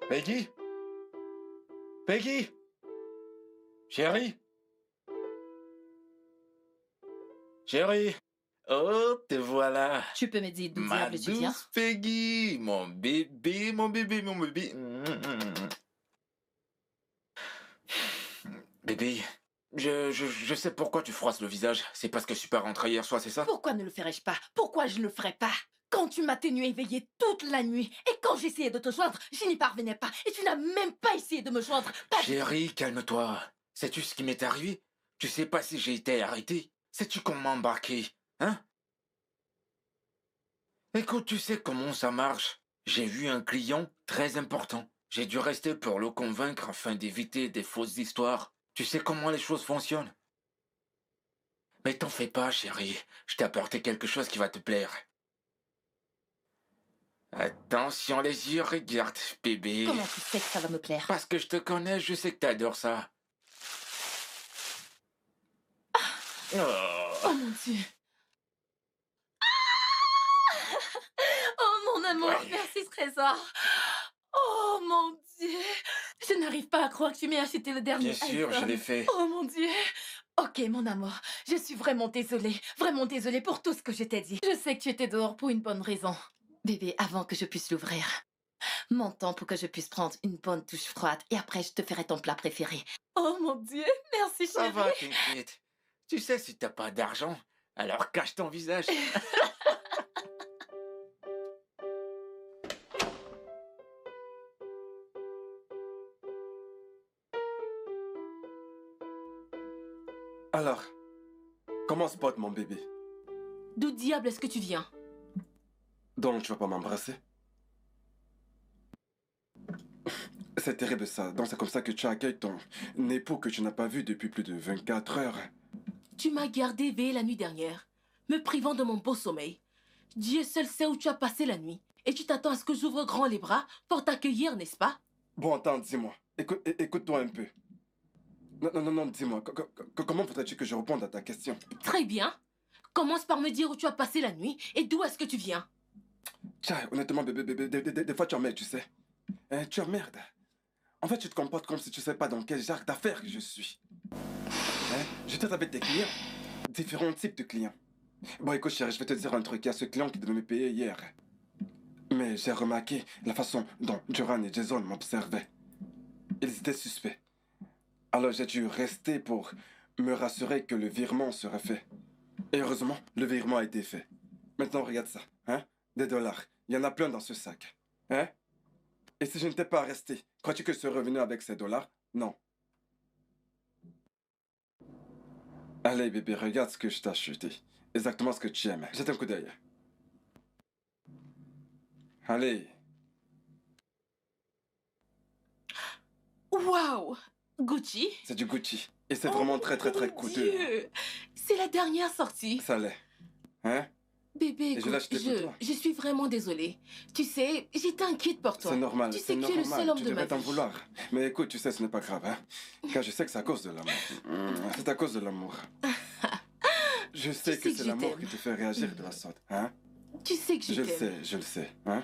Peggy? Peggy? Chérie? Chérie? Oh, te voilà. Tu peux me dire d'où Ma diable tu viens? douce Peggy, mon bébé, mon bébé, mon bébé. Bébé, je sais pourquoi tu froisses le visage. C'est parce que je suis pas rentré hier soir, c'est ça? Pourquoi ne le ferais-je pas? Pourquoi je ne le ferais pas? Quand tu m'as tenu éveillée toute la nuit, et quand j'essayais de te joindre, je n'y parvenais pas, et tu n'as même pas essayé de me joindre. Pas du tout. Chérie, calme-toi. Sais-tu ce qui m'est arrivé? Tu sais pas si j'ai été arrêté? Sais-tu qu'on m'a embarqué? Hein? Écoute, tu sais comment ça marche. J'ai vu un client très important. J'ai dû rester pour le convaincre afin d'éviter des fausses histoires. Tu sais comment les choses fonctionnent. Mais t'en fais pas, chérie. Je t'ai apporté quelque chose qui va te plaire. Attention les yeux, regarde, bébé. Comment tu sais que ça va me plaire? Parce que je te connais, je sais que t'adores ça. Oh. Oh mon Dieu! Oh mon amour, Ouais. merci Trésor! Oh mon Dieu! Je n'arrive pas à croire que tu m'aies acheté le dernier Bien sûr, je iPhone. l'ai fait. Oh mon Dieu! Ok, mon amour, je suis vraiment désolée pour tout ce que je t'ai dit. Je sais que tu étais dehors pour une bonne raison. Bébé, avant que je puisse l'ouvrir, mon temps pour que je puisse prendre une bonne douche froide et après je te ferai ton plat préféré. Oh mon Dieu, merci Ça chérie. va, t'inquiète. Tu sais, si t'as pas d'argent, alors cache ton visage. Alors, comment se porte mon bébé? D'où diable est-ce que tu viens? Donc, tu vas pas m'embrasser? C'est terrible ça. Donc, c'est comme ça que tu accueilles ton époux que tu n'as pas vu depuis plus de 24 heures. Tu m'as gardé éveillée la nuit dernière, me privant de mon beau sommeil. Dieu seul sait où tu as passé la nuit. Et tu t'attends à ce que j'ouvre grand les bras pour t'accueillir, n'est-ce pas? Bon, attends, dis-moi. Écoute-toi un peu. Non, dis-moi. Comment voudrais-tu que je réponde à ta question? Très bien. Commence par me dire où tu as passé la nuit et d'où est-ce que tu viens. Tiens, honnêtement, bébé, des fois tu emmerdes, tu sais. Hein, tu emmerdes. En fait, tu te comportes comme si tu sais pas dans quel genre d'affaires que je suis. Hein? Je traite avec tes clients. Différents types de clients. Bon, écoute, chérie, je vais te dire un truc. Il y a ce client qui devait me payer hier. Mais j'ai remarqué la façon dont Duran et Jason m'observaient. Ils étaient suspects. Alors j'ai dû rester pour me rassurer que le virement serait fait. Et heureusement, le virement a été fait. Maintenant, regarde ça. Hein? Des dollars. Il y en a plein dans ce sac. Hein? Et si je n'étais pas resté, crois-tu que je serais revenu avec ces dollars? Non. Allez, bébé, regarde ce que je t'ai acheté. Exactement ce que tu aimes. Jette un coup d'œil. Allez. Waouh! Gucci? C'est du Gucci. Et c'est Oh vraiment très mon coûteux. Dieu! C'est la dernière sortie. Ça l'est. Hein? Bébé, Et je l'ai acheté pour toi. je suis vraiment désolée. Tu sais, j'étais inquiète pour toi. C'est normal. Tu c'est sais que tu es le normal. seul homme Tu de ma devrais t'en vie. vouloir. Mais écoute, tu sais, ce n'est pas grave, hein? Car je sais que c'est à cause de l'amour. C'est à cause de l'amour. Je sais que sais que c'est je l'amour t'aime. qui te fait réagir de la sorte, hein? Tu sais que je t'aime. Je le sais, hein?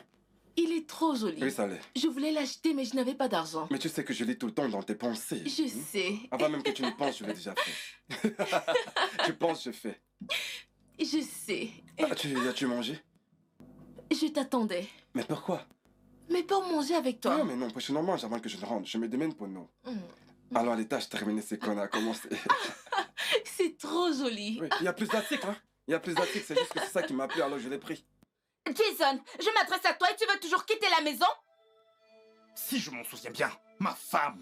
Il est trop joli. Oui, ça l'est. Je voulais l'acheter, mais je n'avais pas d'argent. Mais tu sais que je lis tout le temps dans tes pensées. Je sais. Avant même que tu ne penses, je l'ai déjà fait. Tu penses, je fais. Je sais. As-tu mangé? Je t'attendais. Mais pourquoi? Mais pour manger avec toi. Non, mais non, prochainement, mange avant que je ne rentre. Je me démène pour nous. Alors, les tâches terminées, c'est qu'on a commencé. C'est trop joli. Oui, il y a plus d'articles, hein? Il y a plus d'articles, c'est juste que c'est ça qui m'a plu, alors je l'ai pris. Jason, je m'adresse à toi et tu veux toujours quitter la maison? Si je m'en souviens bien, ma femme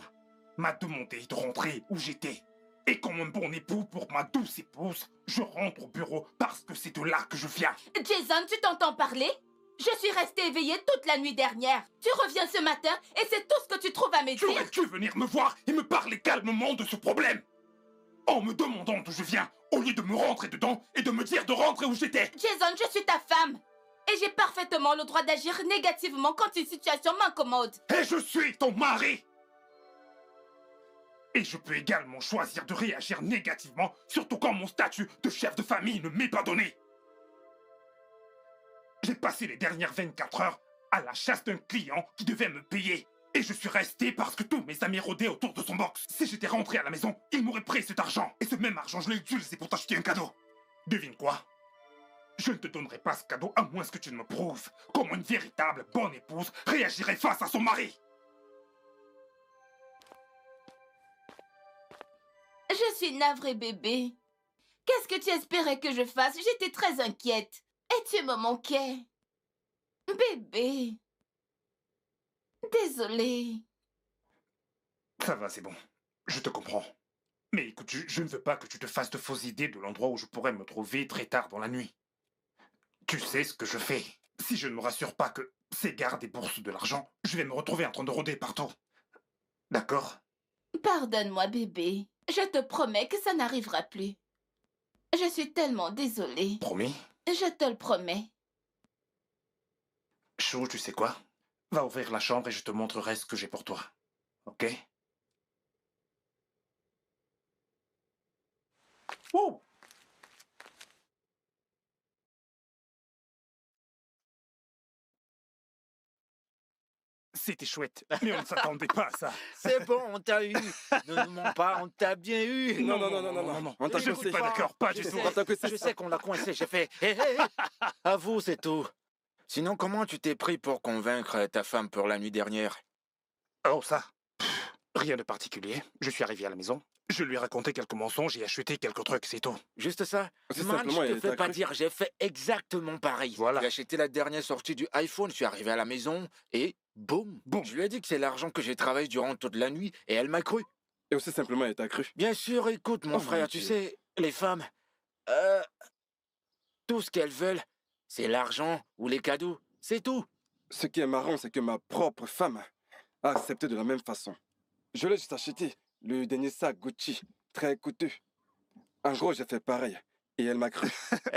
m'a demandé de rentrer où j'étais. Et comme un bon époux pour ma douce épouse, je rentre au bureau parce que c'est de là que je viens. Jason, tu t'entends parler? Je suis restée éveillée toute la nuit dernière. Tu reviens ce matin et c'est tout ce que tu trouves à me Tu dire. aurais dû venir me voir et me parler calmement de ce problème. En me demandant d'où je viens, au lieu de me rentrer dedans et de me dire de rentrer où j'étais. Jason, je suis ta femme. Et j'ai parfaitement le droit d'agir négativement quand une situation m'incommode. Et je suis ton mari. Et je peux également choisir de réagir négativement, surtout quand mon statut de chef de famille ne m'est pas donné. J'ai passé les dernières 24 heures à la chasse d'un client qui devait me payer. Et je suis resté parce que tous mes amis rôdaient autour de son box. Si j'étais rentré à la maison, ils m'auraient pris cet argent. Et ce même argent, je l'ai utilisé pour t'acheter un cadeau. Devine quoi? Je ne te donnerai pas ce cadeau à moins que tu ne me prouves comment une véritable bonne épouse réagirait face à son mari. Je suis navrée, bébé. Qu'est-ce que tu espérais que je fasse? J'étais très inquiète. Et tu me manquais. Bébé. Désolée. Ça va, c'est bon. Je te comprends. Mais écoute, je ne veux pas que tu te fasses de fausses idées de l'endroit où je pourrais me trouver très tard dans la nuit. Tu sais ce que je fais. Si je ne me rassure pas que ces gardes déboursent de l'argent, je vais me retrouver en train de rôder partout. D'accord? Pardonne-moi, bébé. Je te promets que ça n'arrivera plus. Je suis tellement désolée. Promis? Je te le promets. Chou, tu sais quoi? Va ouvrir la chambre et je te montrerai ce que j'ai pour toi. Ok? Oh! C'était chouette, mais on ne s'attendait pas à ça. C'est bon, on t'a eu. Ne nous mens pas, on t'a bien eu. Non. On t'a Je ne suis pas d'accord, pas du Je tout. sais, je sais qu'on l'a coincé, j'ai fait. Hé, hé, hé. À vous, c'est tout. Sinon, comment tu t'es pris pour convaincre ta femme pour la nuit dernière? Oh, ça? Rien de particulier. Je suis arrivé à la maison. Je lui ai raconté quelques mensonges et acheté quelques trucs, c'est tout. Juste ça? C'est Man, simplement, je te il fais t'a pas cru. dire, j'ai fait exactement pareil. Voilà. J'ai acheté la dernière sortie du iPhone, je suis arrivé à la maison et boum. Boum. Je lui ai dit que c'est l'argent que j'ai travaillé durant toute la nuit et elle m'a cru. Et aussi simplement, il t'a cru. Bien sûr, écoute, mon Oh, frère, mon tu Dieu. sais, les femmes, tout ce qu'elles veulent, c'est l'argent ou les cadeaux. C'est tout. Ce qui est marrant, c'est que ma propre femme a accepté de la même façon. Je l'ai juste acheté, le dernier sac Gucci, très coûteux. En gros, j'ai fait pareil. Et elle m'a cru.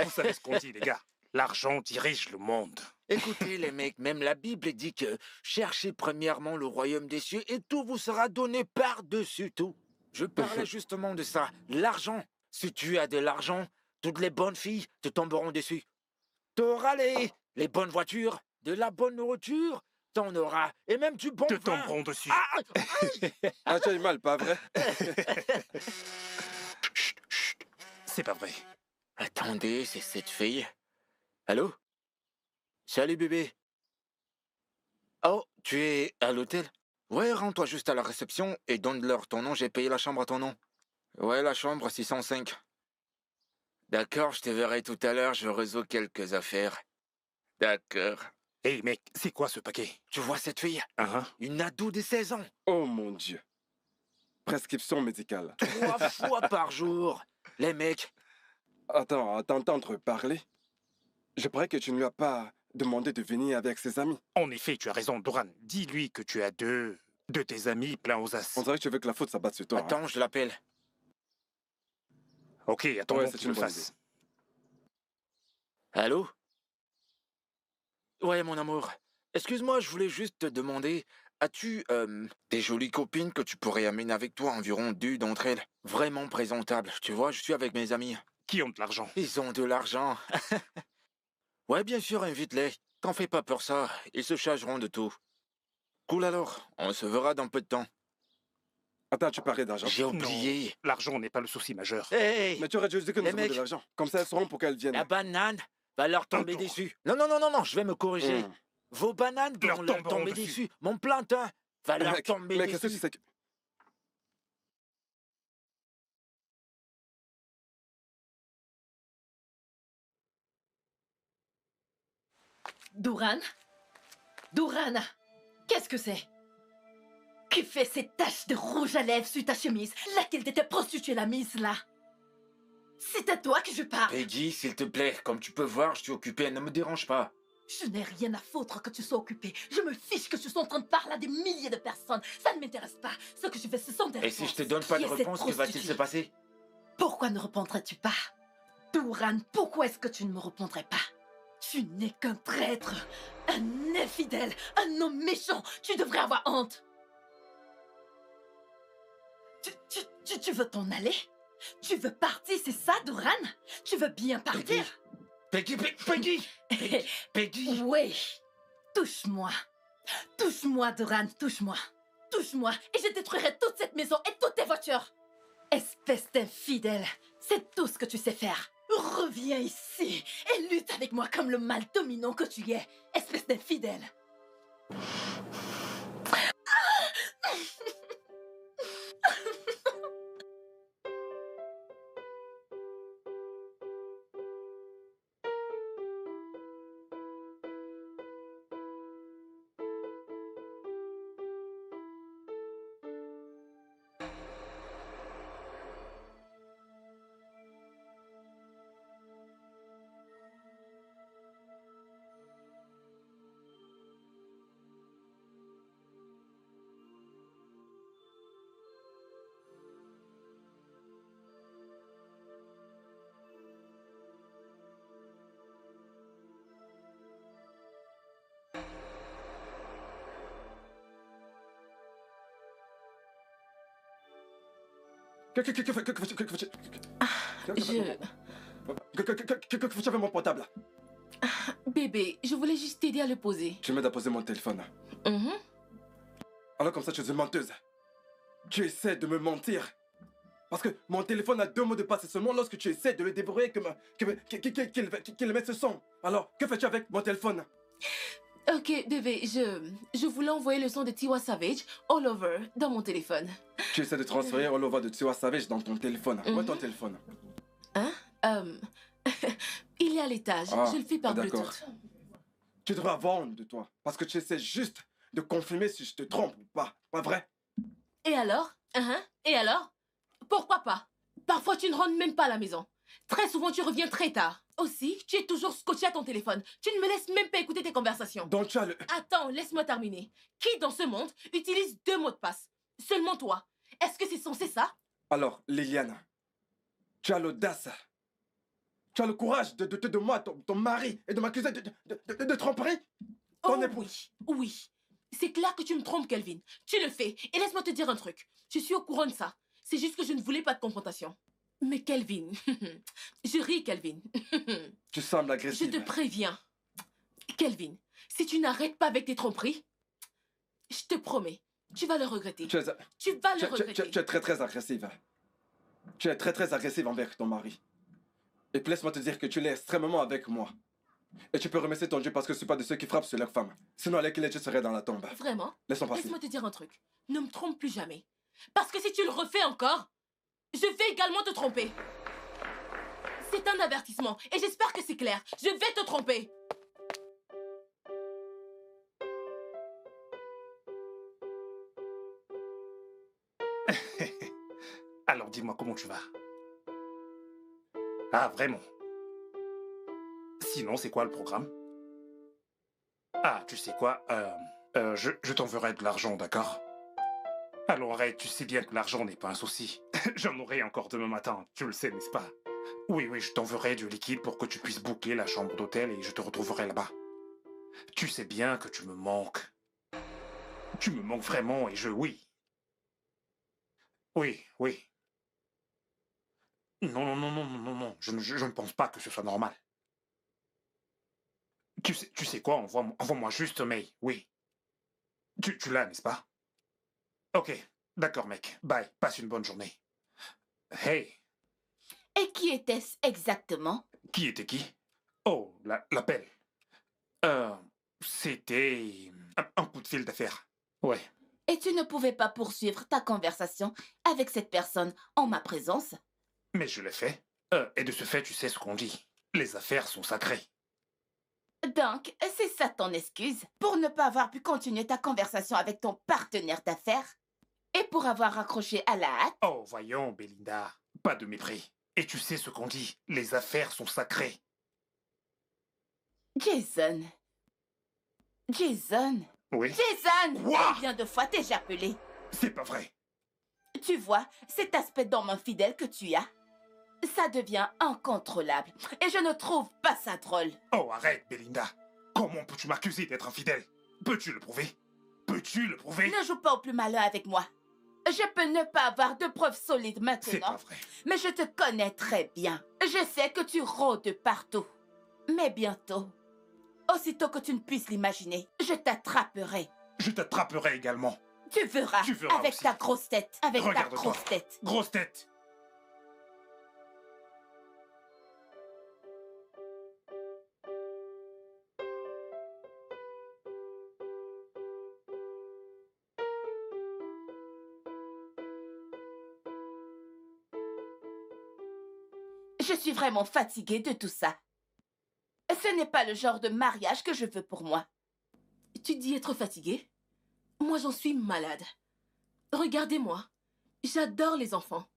Vous savez ce qu'on dit, les gars. L'argent dirige le monde. Écoutez, les mecs, même la Bible dit que cherchez premièrement le royaume des cieux et tout vous sera donné par-dessus tout. Je parlais justement de ça. L'argent. Si tu as de l'argent, toutes les bonnes filles te tomberont dessus. T'auras les bonnes voitures, de la bonne nourriture, t'en auras, et même du bon Te vin. tomberont dessus. Ah, tu as eu mal, pas vrai? Chut, chut. C'est pas vrai. Attendez, c'est cette fille. Allô? Salut bébé. Oh, tu es à l'hôtel? Ouais, rends-toi juste à la réception et donne-leur ton nom, j'ai payé la chambre à ton nom. Ouais, la chambre 605. D'accord, je te verrai tout à l'heure, je résous quelques affaires. D'accord. Hé, mec, c'est quoi ce paquet? Tu vois cette fille? Hein? Une ado de 16 ans. Oh mon Dieu. Prescription médicale. 3 fois par jour. Les mecs, Attends, à t'entendre parler, je croyais que tu ne lui as pas demandé de venir avec ses amis. En effet, tu as raison, Doran. Dis-lui que tu as deux de tes amis pleins aux as. On dirait que tu veux que la faute s'abatte sur toi. hein. attends, je l'appelle. Ok, attends Ouais, c'est que tu une le bonne fasses. Allô? Ouais, mon amour. Excuse-moi, je voulais juste te demander, as-tu des jolies copines que tu pourrais amener avec toi, environ 2 d'entre elles? Vraiment présentables, tu vois, je suis avec mes amis. Qui ont de l'argent? Ils ont de l'argent. Ouais, bien sûr, invite-les. T'en fais pas pour ça, ils se chargeront de tout. Cool alors, on se verra dans peu de temps. Attends, tu parlais d'argent. J'ai oublié. L'argent n'est pas le souci majeur. Hey! Mais tu aurais dû dire que nous Les avons de mecs. l'argent. Comme ça, elles sauront pour qu'elles viennent. La banane va leur tomber Attends. dessus. Non, je vais me corriger. Hmm. Vos bananes Leur vont leur tomberont tomber dessus. dessus. Mon plantain va leur Mec, tomber mais qu'est-ce que dessus. tu sais que... Douran? Douran! Qu'est-ce que c'est? Qui fait ces taches de rouge à lèvres sur ta chemise? Laquelle de tes prostituées l'a mise là? C'est à toi que je parle. Peggy, s'il te plaît, comme tu peux voir, je suis occupé, ne me dérange pas. Je n'ai rien à foutre que tu sois occupé. Je me fiche que tu sois en train de parler à des milliers de personnes. Ça ne m'intéresse pas. Ce que je veux, ce sont des Et si je te réponses. donne pas Qui de est cette réponse, que va-t-il se prostituée? passer? Pourquoi ne répondrais-tu pas? Douran, pourquoi est-ce que tu ne me répondrais pas? Tu n'es qu'un traître, un infidèle, un homme méchant. Tu devrais avoir honte. Tu veux t'en aller? Tu veux partir, c'est ça, Douran? Tu veux bien partir? Peggy, Peggy, Peggy, Peggy. Oui, touche-moi. Touche-moi, Doran, touche-moi. Touche-moi et je détruirai toute cette maison et toutes tes voitures. Espèce d'infidèle, c'est tout ce que tu sais faire. Reviens ici et lutte avec moi comme le mâle dominant que tu es. Espèce d'infidèle. Que fais-tu? Je... Que fais-tu avec mon portable? Bébé, je voulais juste t'aider à le poser. Tu m'aides à poser mon téléphone. Alors comme ça, tu es une menteuse. Tu essaies de me mentir. Parce que mon téléphone a 2 mots de passe. C'est seulement lorsque tu essaies de le débrouiller qu'il met ce son. Alors, que fais-tu avec mon téléphone? Ok, bébé, je voulais envoyer le son de Tiwa Savage all over dans mon téléphone. Tu essaies de transférer All Over de Tiwa Savage dans ton téléphone. Où est ton téléphone? Hein? Il est à l'étage. Ah, Je le fais par d'accord. Bluetooth. Tu devrais avoir honte de toi. Parce que tu essaies juste de confirmer si je te trompe ou pas. Pas vrai? Et alors? Et alors? Pourquoi pas? Parfois, tu ne rentres même pas à la maison. Très souvent, tu reviens très tard. Aussi, tu es toujours scotché à ton téléphone. Tu ne me laisses même pas écouter tes conversations. Donc tu as le... Attends, laisse-moi terminer. Qui dans ce monde utilise 2 mots de passe? Seulement toi. Est-ce que c'est censé ça? Alors, Liliane, tu as l'audace. Tu as le courage de moi, ton mari, et de m'accuser de tromperie? Ton époux. Oui. C'est clair que tu me trompes, Kelvin. Tu le fais. Et laisse-moi te dire un truc. Je suis au courant de ça. C'est juste que je ne voulais pas de confrontation. Mais Kelvin, je ris, Kelvin. Tu sembles Je agressive. te préviens. Kelvin, si tu n'arrêtes pas avec tes tromperies, je te promets, tu vas le regretter. Tu es regretter. très agressive. Tu es très agressive envers ton mari. Et puis laisse-moi te dire que tu l'es extrêmement avec moi. Et tu peux remercier ton Dieu parce que je ne suis pas de ceux qui frappent sur leur femme. Sinon, avec qui tu serais dans la tombe. Vraiment? Laisse-moi passer. Laisse-moi te dire un truc. Ne me trompe plus jamais. Parce que si tu le refais encore, je vais également te tromper. C'est un avertissement. Et j'espère que c'est clair. Je vais te tromper. Alors dis-moi comment tu vas. Ah, vraiment? Sinon, c'est quoi le programme? Ah, tu sais quoi? Je t'enverrai de l'argent, d'accord? Alors arrête, tu sais bien que l'argent n'est pas un souci. J'en aurai encore demain matin, tu le sais, n'est-ce pas? Oui, je t'enverrai du liquide pour que tu puisses booker la chambre d'hôtel et je te retrouverai là-bas. Tu sais bien que tu me manques. Tu me manques vraiment et oui. Oui. Non. Je ne pense pas que ce soit normal. Tu sais quoi, envoie-moi juste un mail, oui. Tu l'as, n'est-ce pas? Ok, d'accord, mec. Bye, passe une bonne journée. Hey, Et qui était-ce exactement? qui était qui? Oh, l'appel. C'était un coup de fil d'affaires. Ouais. Et tu ne pouvais pas poursuivre ta conversation avec cette personne en ma présence? Mais je l'ai fait. Et de ce fait, tu sais ce qu'on dit. Les affaires sont sacrées. Donc, c'est ça ton excuse pour ne pas avoir pu continuer ta conversation avec ton partenaire d'affaires? Et pour avoir raccroché à la hâte? Oh, voyons, Belinda. Pas de mépris. Et tu sais ce qu'on dit. Les affaires sont sacrées. Jason. Oui. Jason! Quoi? Combien de fois t'ai-je appelé? C'est pas vrai. Tu vois, cet aspect d'homme infidèle que tu as, ça devient incontrôlable. Et je ne trouve pas ça drôle. Oh, arrête, Belinda. Comment peux-tu m'accuser d'être infidèle? Peux-tu le prouver? Ne joue pas au plus malin avec moi. Je peux ne pas avoir de preuves solides C'est pas maintenant, vrai. mais je te connais très bien. Je sais que tu rôdes partout. Mais bientôt, Aussitôt que tu ne puisses l'imaginer, je t'attraperai. Je t'attraperai également. Tu verras, Tu verras avec aussi. ta grosse tête, avec ta Regarde-toi. grosse tête. Grosse tête. Je suis vraiment fatiguée de tout ça. Ce n'est pas le genre de mariage que je veux pour moi. Tu dis être fatiguée? Moi, j'en suis malade. Regardez-moi. J'adore les enfants.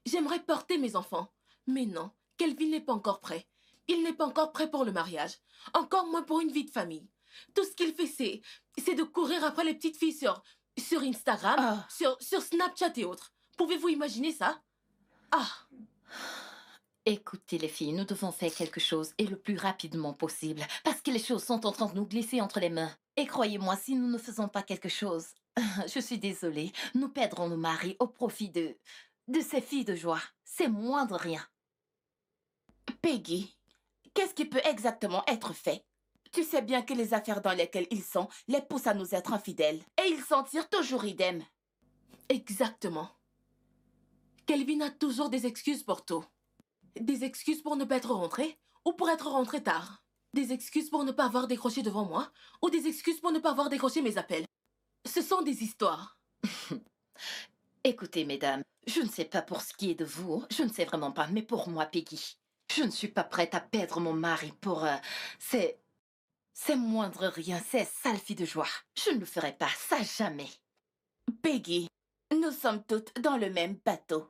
J'aimerais porter mes enfants. Mais non, Kelvin n'est pas encore prêt. Il n'est pas encore prêt pour le mariage. Encore moins pour une vie de famille. Tout ce qu'il fait, c'est de courir après les petites filles sur Instagram, Ah. sur Snapchat et autres. Pouvez-vous imaginer ça? Ah, Écoutez les filles, nous devons faire quelque chose et le plus rapidement possible parce que les choses sont en train de nous glisser entre les mains. Et croyez-moi, si nous ne faisons pas quelque chose, je suis désolée, nous perdrons nos maris au profit de ces filles de joie. C'est moins de rien. Peggy, qu'est-ce qui peut exactement être fait? Tu sais bien que les affaires dans lesquelles ils sont les poussent à nous être infidèles. Et ils s'en tirent toujours idem. exactement. Kelvin a toujours des excuses pour tout. Des excuses pour ne pas être rentré ou pour être rentré tard. Des excuses pour ne pas avoir décroché devant moi ou des excuses pour ne pas avoir décroché mes appels. Ce sont des histoires. Écoutez, mesdames, je ne sais pas pour ce qui est de vous, je ne sais vraiment pas, mais pour moi, Peggy, je ne suis pas prête à perdre mon mari pour ces moindres rien, ces sales filles de joie. Je ne le ferai pas, ça jamais. Peggy, nous sommes toutes dans le même bateau.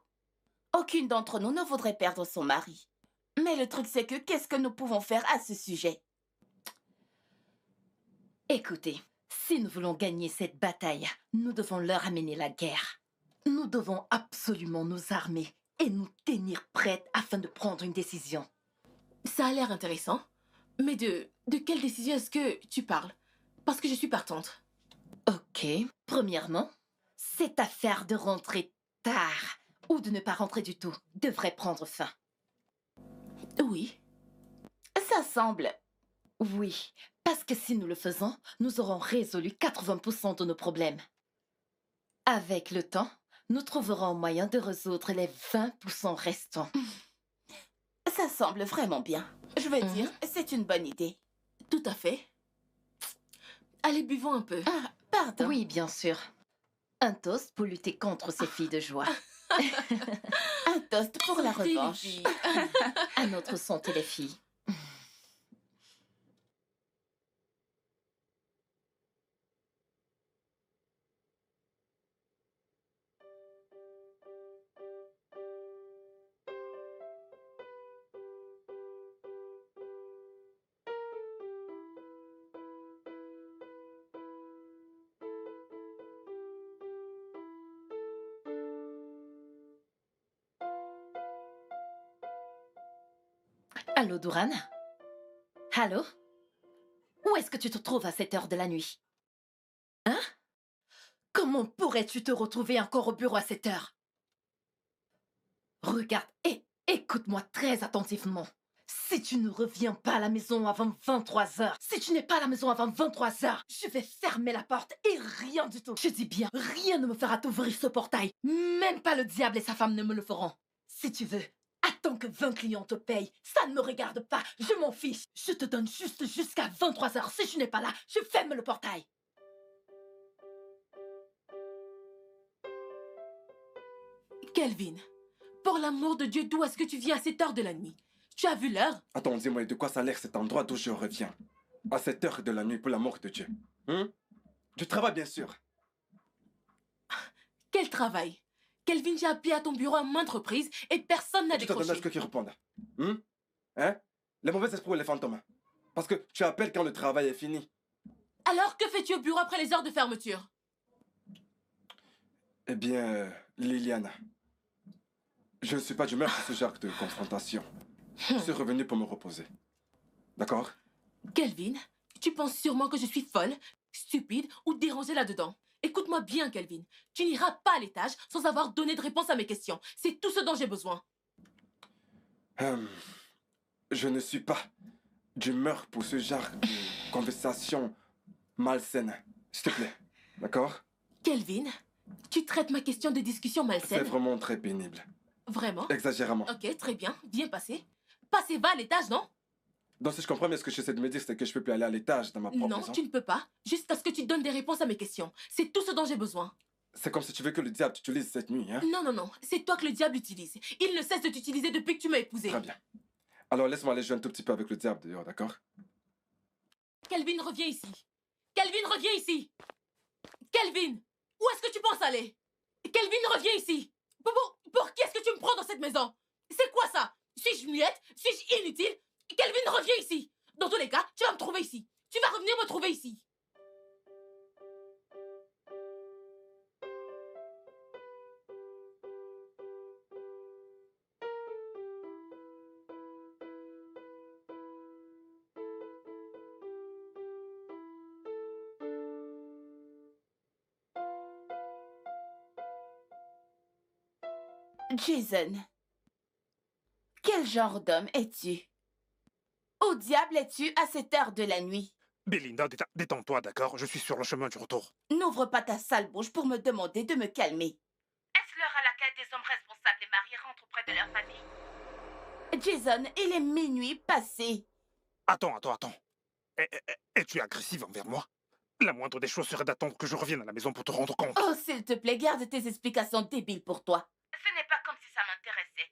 Aucune d'entre nous ne voudrait perdre son mari. Mais le truc, c'est que qu'est-ce que nous pouvons faire à ce sujet? Écoutez, si nous voulons gagner cette bataille, nous devons leur amener la guerre. Nous devons absolument nous armer et nous tenir prêtes afin de prendre une décision. Ça a l'air intéressant. Mais de quelle décision est-ce que tu parles? Parce que je suis partante. Ok. Premièrement, cette affaire de rentrer tard ou de ne pas rentrer du tout devrait prendre fin. Oui. Ça semble... Oui, parce que si nous le faisons, nous aurons résolu 80% de nos problèmes. Avec le temps, nous trouverons un moyen de résoudre les 20% restants. Ça semble vraiment bien. Je veux Mhm. dire, c'est une bonne idée. Tout à fait. Allez, buvons un peu. Ah, pardon. Oui, bien sûr. Un toast pour lutter contre ces filles de joie. Un toast pour la Santé, les revanche. filles. À notre santé, les filles. Allô, Douran? Allô? Où est-ce que tu te trouves à cette heure de la nuit? Hein? Comment pourrais-tu te retrouver encore au bureau à cette heure? Regarde et écoute-moi très attentivement. Si tu ne reviens pas à la maison avant 23 heures, si tu n'es pas à la maison avant 23 heures, je vais fermer la porte et rien du tout. Je dis bien, rien ne me fera t'ouvrir ce portail. Même pas le diable et sa femme ne me le feront. Si tu veux, attends que 20 clients te payent. Ça ne me regarde pas. Je m'en fiche. Je te donne juste jusqu'à 23 heures. Si je n'es pas là, je ferme le portail. Kelvin, pour l'amour de Dieu, d'où est-ce que tu viens à cette heure de la nuit? Tu as vu l'heure? Attends, dis-moi, de quoi ça a l'air cet endroit d'où je reviens? À cette heure de la nuit, pour l'amour de Dieu. Du travail, bien sûr. Quel travail? Kelvin, j'ai appelé à ton bureau à maintes reprises et personne n'a Tu t'attendais à ce décroché. qu'ils répondent. Hein? Les mauvais esprits ou les fantômes? Parce que tu appelles quand le travail est fini. Alors, que fais-tu au bureau après les heures de fermeture? Eh bien, Liliana, je ne suis pas d'humeur pour ce genre de confrontation. Je suis revenu pour me reposer. D'accord? Kelvin, tu penses sûrement que je suis folle, stupide ou dérangée là-dedans. Écoute-moi bien, Kelvin. Tu n'iras pas à l'étage sans avoir donné de réponse à mes questions. C'est tout ce dont j'ai besoin. Je ne suis pas d'humeur pour ce genre de conversation malsaine. S'il te plaît. D'accord? Kelvin, tu traites ma question de discussion C'est malsaine? vraiment très pénible. Vraiment? Exagérément. Ok, très bien. Viens passer. Passez, va à l'étage, non? Donc, si je comprends bien, ce que j'essaie de me dire, c'est que je peux plus aller à l'étage dans ma propre Non, maison. tu ne peux pas. Jusqu'à ce que tu donnes des réponses à mes questions. C'est tout ce dont j'ai besoin. C'est comme si tu veux que le diable t'utilise cette nuit, hein? Non, non, non. C'est toi que le diable utilise. Il ne cesse de t'utiliser depuis que tu m'as épousé. Très bien. Alors, laisse-moi aller jouer un tout petit peu avec le diable dehors, d'accord? Kelvin, reviens ici. Kelvin, reviens ici. Kelvin, où est-ce que tu penses aller? Kelvin, reviens ici. Pour qui est-ce que tu me prends dans cette maison? C'est quoi ça? Suis-je muette? Suis-je inutile? Kelvin, reviens ici. Dans tous les cas, tu vas me trouver ici. Tu vas revenir me trouver ici. Jason, quel genre d'homme es-tu? Au diable es-tu à cette heure de la nuit? Belinda, détends-toi, d'accord? Je suis sur le chemin du retour. N'ouvre pas ta sale bouche pour me demander de me calmer. Est-ce l'heure à laquelle des hommes responsables et mariés rentrent auprès de leur famille? Jason, il est minuit passé. Attends. Es-tu agressive envers moi? La moindre des choses serait d'attendre que je revienne à la maison pour te rendre compte. Oh, s'il te plaît, garde tes explications débiles pour toi. Ce n'est pas comme si ça m'intéressait.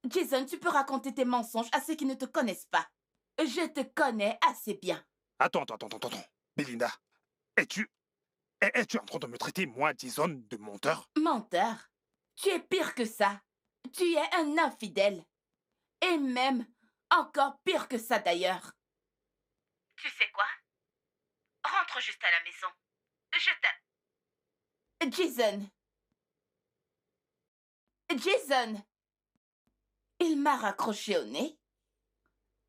Jason, tu peux raconter tes mensonges à ceux qui ne te connaissent pas. Je te connais assez bien. Attends. Belinda, es-tu en train de me traiter, moi, Jason, de menteur? Menteur. Tu es pire que ça. Tu es un infidèle. Et même encore pire que ça d'ailleurs. Tu sais quoi? Rentre juste à la maison. Je t'aime. Jason. Il m'a raccroché au nez.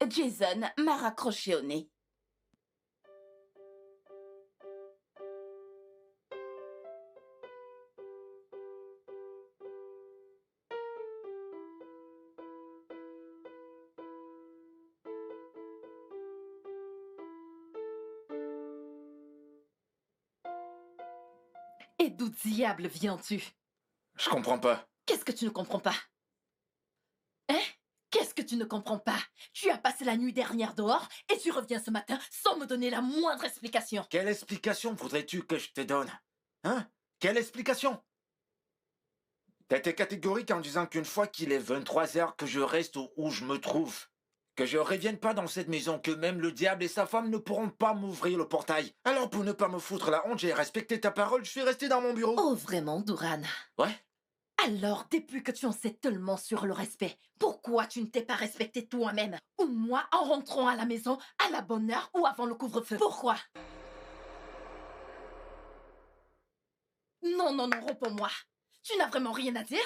Jason m'a raccroché au nez. Et d'où diable viens-tu? Je comprends pas. Qu'est-ce que tu ne comprends pas? Hein? Qu'est-ce que tu ne comprends pas? Tu as passé la nuit dernière dehors et tu reviens ce matin sans me donner la moindre explication. Quelle explication voudrais-tu que je te donne? Hein? Quelle explication? T'as été catégorique en disant qu'une fois qu'il est 23 heures, que je reste où je me trouve. Que je revienne pas dans cette maison, que même le diable et sa femme ne pourront pas m'ouvrir le portail. Alors pour ne pas me foutre la honte, j'ai respecté ta parole, je suis resté dans mon bureau. Oh, vraiment, Duran? Ouais? Alors, depuis que tu en sais tellement sur le respect, pourquoi tu ne t'es pas respecté toi-même? Ou moi en rentrant à la maison à la bonne heure ou avant le couvre-feu? Pourquoi? Non, réponds-moi. Tu n'as vraiment rien à dire?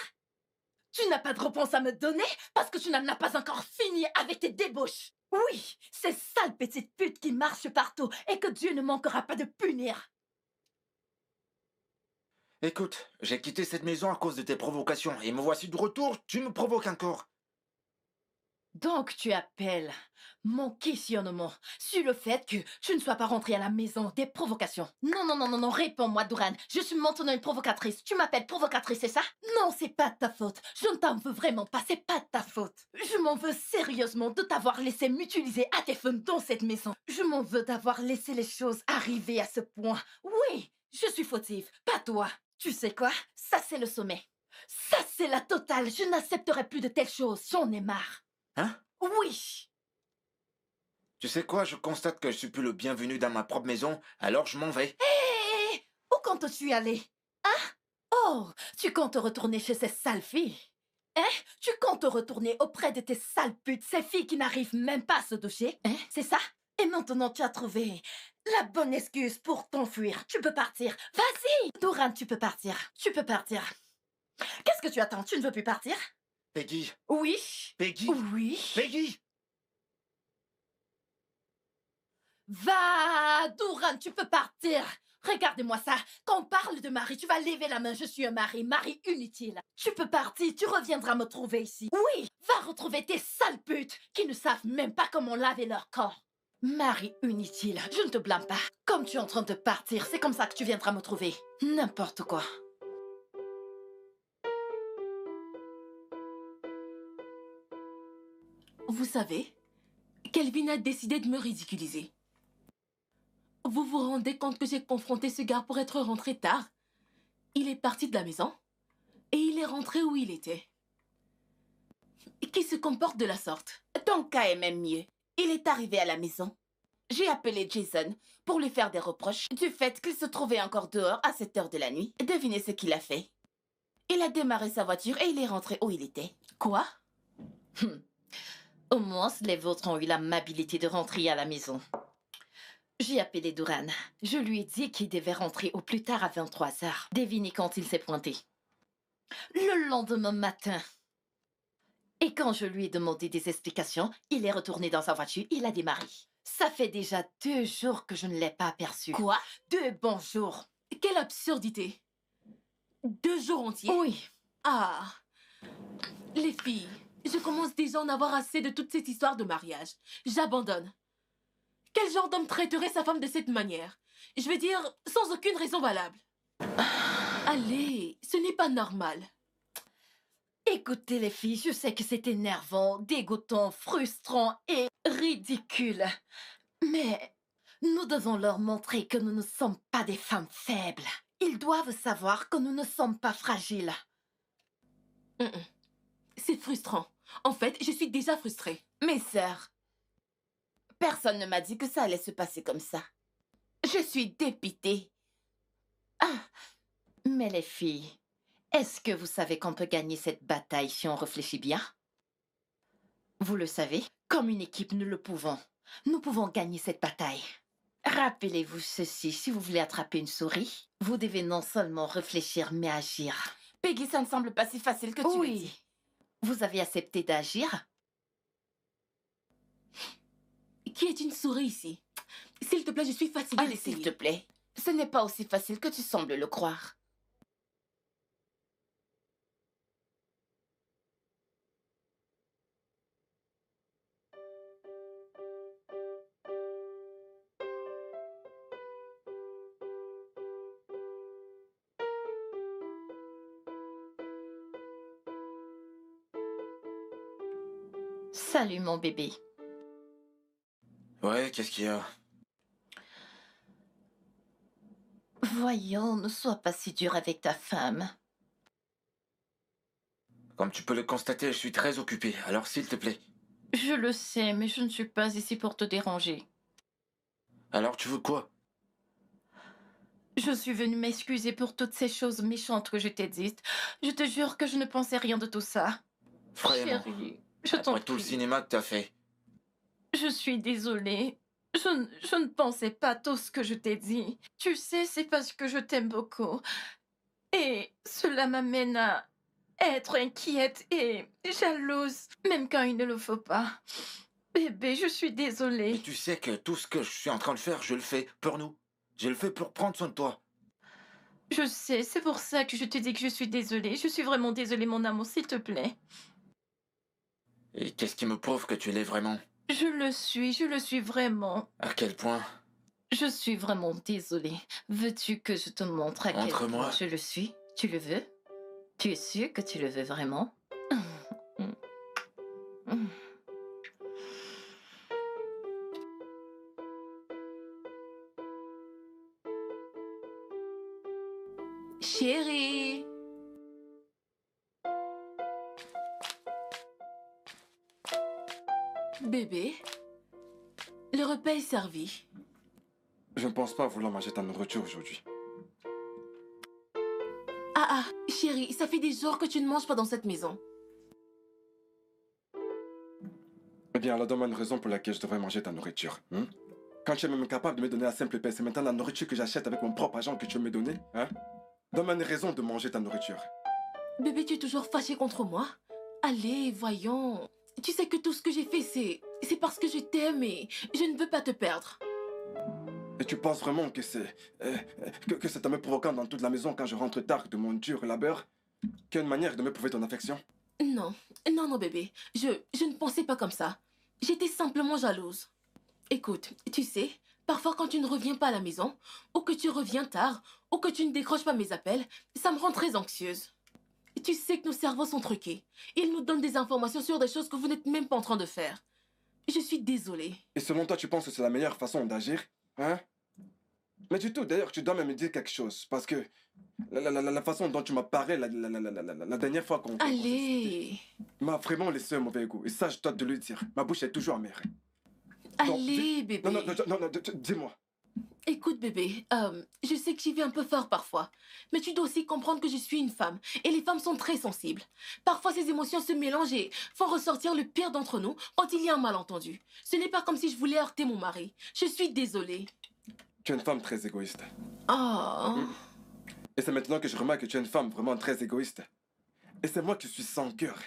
Tu n'as pas de réponse à me donner parce que tu n'en as pas encore fini avec tes débauches. Oui, ces sales petites putes qui marchent partout et que Dieu ne manquera pas de punir. Écoute, j'ai quitté cette maison à cause de tes provocations et me voici de retour, tu me provoques encore. Donc tu appelles mon questionnement sur le fait que tu ne sois pas rentré à la maison des provocations. Non, réponds-moi, Duran. Je suis maintenant une provocatrice. Tu m'appelles provocatrice, c'est ça? Non, c'est pas de ta faute. Je ne t'en veux vraiment pas, c'est pas de ta faute. Je m'en veux sérieusement de t'avoir laissé m'utiliser à tes fins dans cette maison. Je m'en veux d'avoir laissé les choses arriver à ce point. Oui, je suis fautive, pas toi. Tu sais quoi? Ça, c'est le sommet. Ça, c'est la totale. Je n'accepterai plus de telles choses. J'en ai marre. Hein? Oui. Tu sais quoi, je constate que je suis plus le bienvenu dans ma propre maison, alors je m'en vais. Hé, où comptes-tu aller? Hein? Oh, tu comptes retourner chez ces sales filles? Hein? Tu comptes retourner auprès de tes sales putes, ces filles qui n'arrivent même pas à se doucher? Hein? C'est ça? Et maintenant, tu as trouvé la bonne excuse pour t'enfuir. Tu peux partir. Vas-y! Duran, tu peux partir. Tu peux partir. Qu'est-ce que tu attends? Tu ne veux plus partir? Peggy, Oui. Peggy, Oui. Peggy! Va, Duran, tu peux partir. Regardez-moi ça. Quand on parle de mari, tu vas lever la main. Je suis un mari inutile. Tu peux partir, tu reviendras me trouver ici. Oui, va retrouver tes sales putes qui ne savent même pas comment laver leur corps. Mari inutile, je ne te blâme pas. Comme tu es en train de partir, c'est comme ça que tu viendras me trouver. N'importe quoi. Vous savez, Kelvin a décidé de me ridiculiser. Vous vous rendez compte que j'ai confronté ce gars pour être rentré tard? Il est parti de la maison et il est rentré où il était. Qui se comporte de la sorte? Ton cas est même mieux. Il est arrivé à la maison. J'ai appelé Jason pour lui faire des reproches du fait qu'il se trouvait encore dehors à cette heure de la nuit. Devinez ce qu'il a fait. Il a démarré sa voiture et il est rentré où il était. Quoi? Au moins, les vôtres ont eu l'amabilité de rentrer à la maison. J'ai appelé Duran. Je lui ai dit qu'il devait rentrer au plus tard à 23h. Devinez quand il s'est pointé. Le lendemain matin. Et quand je lui ai demandé des explications, il est retourné dans sa voiture, il a démarré. Ça fait déjà 2 jours que je ne l'ai pas aperçu. Quoi? 2 bons jours. Quelle absurdité! 2 jours entiers? Oui. Ah! Les filles, je commence déjà à en avoir assez de toute cette histoire de mariage. J'abandonne. Quel genre d'homme traiterait sa femme de cette manière? Je veux dire, sans aucune raison valable. Allez, ce n'est pas normal. Écoutez les filles, je sais que c'est énervant, dégoûtant, frustrant et ridicule. Mais nous devons leur montrer que nous ne sommes pas des femmes faibles. Ils doivent savoir que nous ne sommes pas fragiles. C'est frustrant. En fait, je suis déjà frustrée. Mes sœurs, personne ne m'a dit que ça allait se passer comme ça. Je suis dépitée. Mais les filles, est-ce que vous savez qu'on peut gagner cette bataille si on réfléchit bien? Vous le savez, comme une équipe, nous le pouvons. Nous pouvons gagner cette bataille. Rappelez-vous ceci, si vous voulez attraper une souris, vous devez non seulement réfléchir, mais agir. Peggy, ça ne semble pas si facile que tu le Oui. dis. Vous avez accepté d'agir? Qui est une souris ici? S'il te plaît, je suis fatiguée Allez, s'il te d'essayer. plaît. Ce n'est pas aussi facile que tu sembles le croire. Salut mon bébé. Ouais, qu'est-ce qu'il y a? Voyons, ne sois pas si dur avec ta femme. Comme tu peux le constater, je suis très occupé, alors s'il te plaît. Je le sais, mais je ne suis pas ici pour te déranger. Alors tu veux quoi? Je suis venue m'excuser pour toutes ces choses méchantes que je t'ai dites. Je te jure que je ne pensais rien de tout ça. Vraiment. Chérie, je t'en Après tout le prie. cinéma que t'as fait. Je suis désolée. Je ne pensais pas tout ce que je t'ai dit. Tu sais, c'est parce que je t'aime beaucoup. Et cela m'amène à être inquiète et jalouse, même quand il ne le faut pas. Bébé, je suis Et désolée. tu sais que tout ce que je suis en train de faire, je le fais pour nous. Je le fais pour prendre soin de toi. Je sais, c'est pour ça que je te dis que je suis désolée. Je suis vraiment désolée, mon amour, s'il te plaît. Et qu'est-ce qui me prouve que tu l'es vraiment? Je le suis vraiment. À quel point? Je suis vraiment désolée. Veux-tu que je te montre à quel Montre-moi. point je le suis? Tu le veux? Tu es sûr que tu le veux vraiment? Chérie! Bébé, le repas est servi. Je ne pense pas vouloir manger ta nourriture aujourd'hui. Ah, chérie, ça fait des jours que tu ne manges pas dans cette maison. Eh bien, alors donne-moi une raison pour laquelle je devrais manger ta nourriture. Quand tu es même capable de me donner la simple paix, c'est maintenant la nourriture que j'achète avec mon propre argent que tu veux me donner, hein? Donne-moi une raison de manger ta nourriture. Bébé, tu es toujours fâché contre moi? Allez, voyons. Tu sais que tout ce que j'ai fait, c'est parce que je t'aime et je ne veux pas te perdre. Et tu penses vraiment que que c'est en me provoquant dans toute la maison quand je rentre tard de mon dur labeur qu'il y a une manière de me prouver ton affection? Non, non, bébé. Je ne pensais pas comme ça. J'étais simplement jalouse. Écoute, tu sais, parfois quand tu ne reviens pas à la maison, ou que tu reviens tard, ou que tu ne décroches pas mes appels, ça me rend très anxieuse. Tu sais que nos cerveaux sont truqués. Ils nous donnent des informations sur des choses que vous n'êtes même pas en train de faire. Je suis désolée. Et selon toi, tu penses que c'est la meilleure façon d'agir? Hein? Mais du tout, d'ailleurs, tu dois même me dire quelque chose. Parce que la façon dont tu m'as parlé la dernière fois qu'on s'est discuté Allez, m'a vraiment laissé un mauvais goût. Et ça, je dois te le dire. Ma bouche est toujours amère. Donc, allez, bébé. non, dis-moi. Écoute, bébé, je sais que j'y vais un peu fort parfois, mais tu dois aussi comprendre que je suis une femme, et les femmes sont très sensibles. Parfois, ces émotions se mélangent et font ressortir le pire d'entre nous quand il y a un malentendu. Ce n'est pas comme si je voulais heurter mon mari. Je suis désolée. Tu es une femme très égoïste. Oh. Et c'est maintenant que je remarque que tu es une femme vraiment très égoïste. Et c'est moi qui suis sans cœur.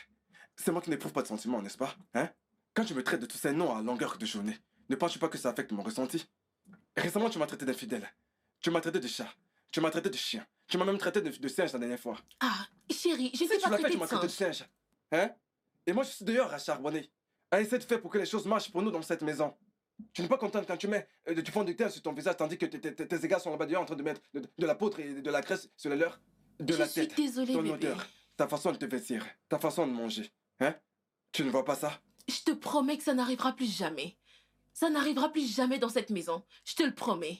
C'est moi qui n'éprouve pas de sentiments, n'est-ce pas? Hein? Quand tu me traites de tous ces noms à longueur de journée, ne penses-tu pas que ça affecte mon ressenti? Récemment, tu m'as traité d'infidèle. Tu m'as traité de chat. Tu m'as traité de chien. Tu m'as même traité de singe la dernière fois. Ah, chérie, je Tu ne sais, t'ai tu pas l'as fait, traité tu de m'as traité de singe. singe. Hein? Et moi, je suis dehors à charbonner. À essayer de faire pour que les choses marchent pour nous dans cette maison. Tu n'es pas contente quand tu mets du fond de teint sur ton visage tandis que tes égales sont là-bas dehors en train de mettre de la poudre et de la graisse sur les leurs. De la Je suis tête. désolée, Ton bébé. odeur. Ta façon de te vêtir. Ta façon de manger. Hein? Tu ne vois pas ça? Je te promets que ça n'arrivera plus jamais. Ça n'arrivera plus jamais dans cette maison. Je te le promets.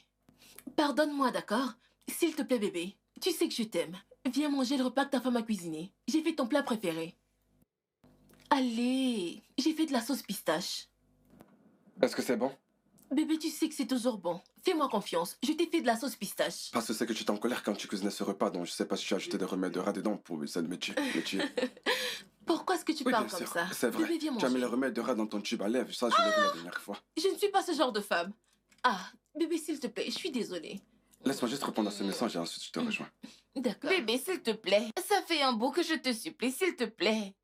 Pardonne-moi, d'accord? S'il te plaît, bébé. Tu sais que je t'aime. Viens manger le repas que ta femme a cuisiné. J'ai fait ton plat préféré. Allez, j'ai fait de la sauce pistache. Est-ce que c'est bon? Bébé, tu sais que c'est toujours bon. Fais-moi confiance. Je t'ai fait de la sauce pistache. Parce que c'est que tu t'es en colère quand tu cuisinais ce repas, donc je sais pas si tu as ajouté des remèdes de rat dedans pour essayer de me tuer. Pourquoi est-ce que tu Oui, parles bien comme sûr, ça? c'est vrai. Bébé, viens Tu as mis manger. le remède de rat dans ton tube à lèvres, ça je l'ai vu la dernière fois. Je ne suis pas ce genre de femme. Ah, bébé, s'il te plaît, je suis désolée. Laisse-moi juste répondre à ce message et ensuite je te rejoins. D'accord. Bébé, s'il te plaît. Ça fait un bout que je te supplie, s'il te plaît.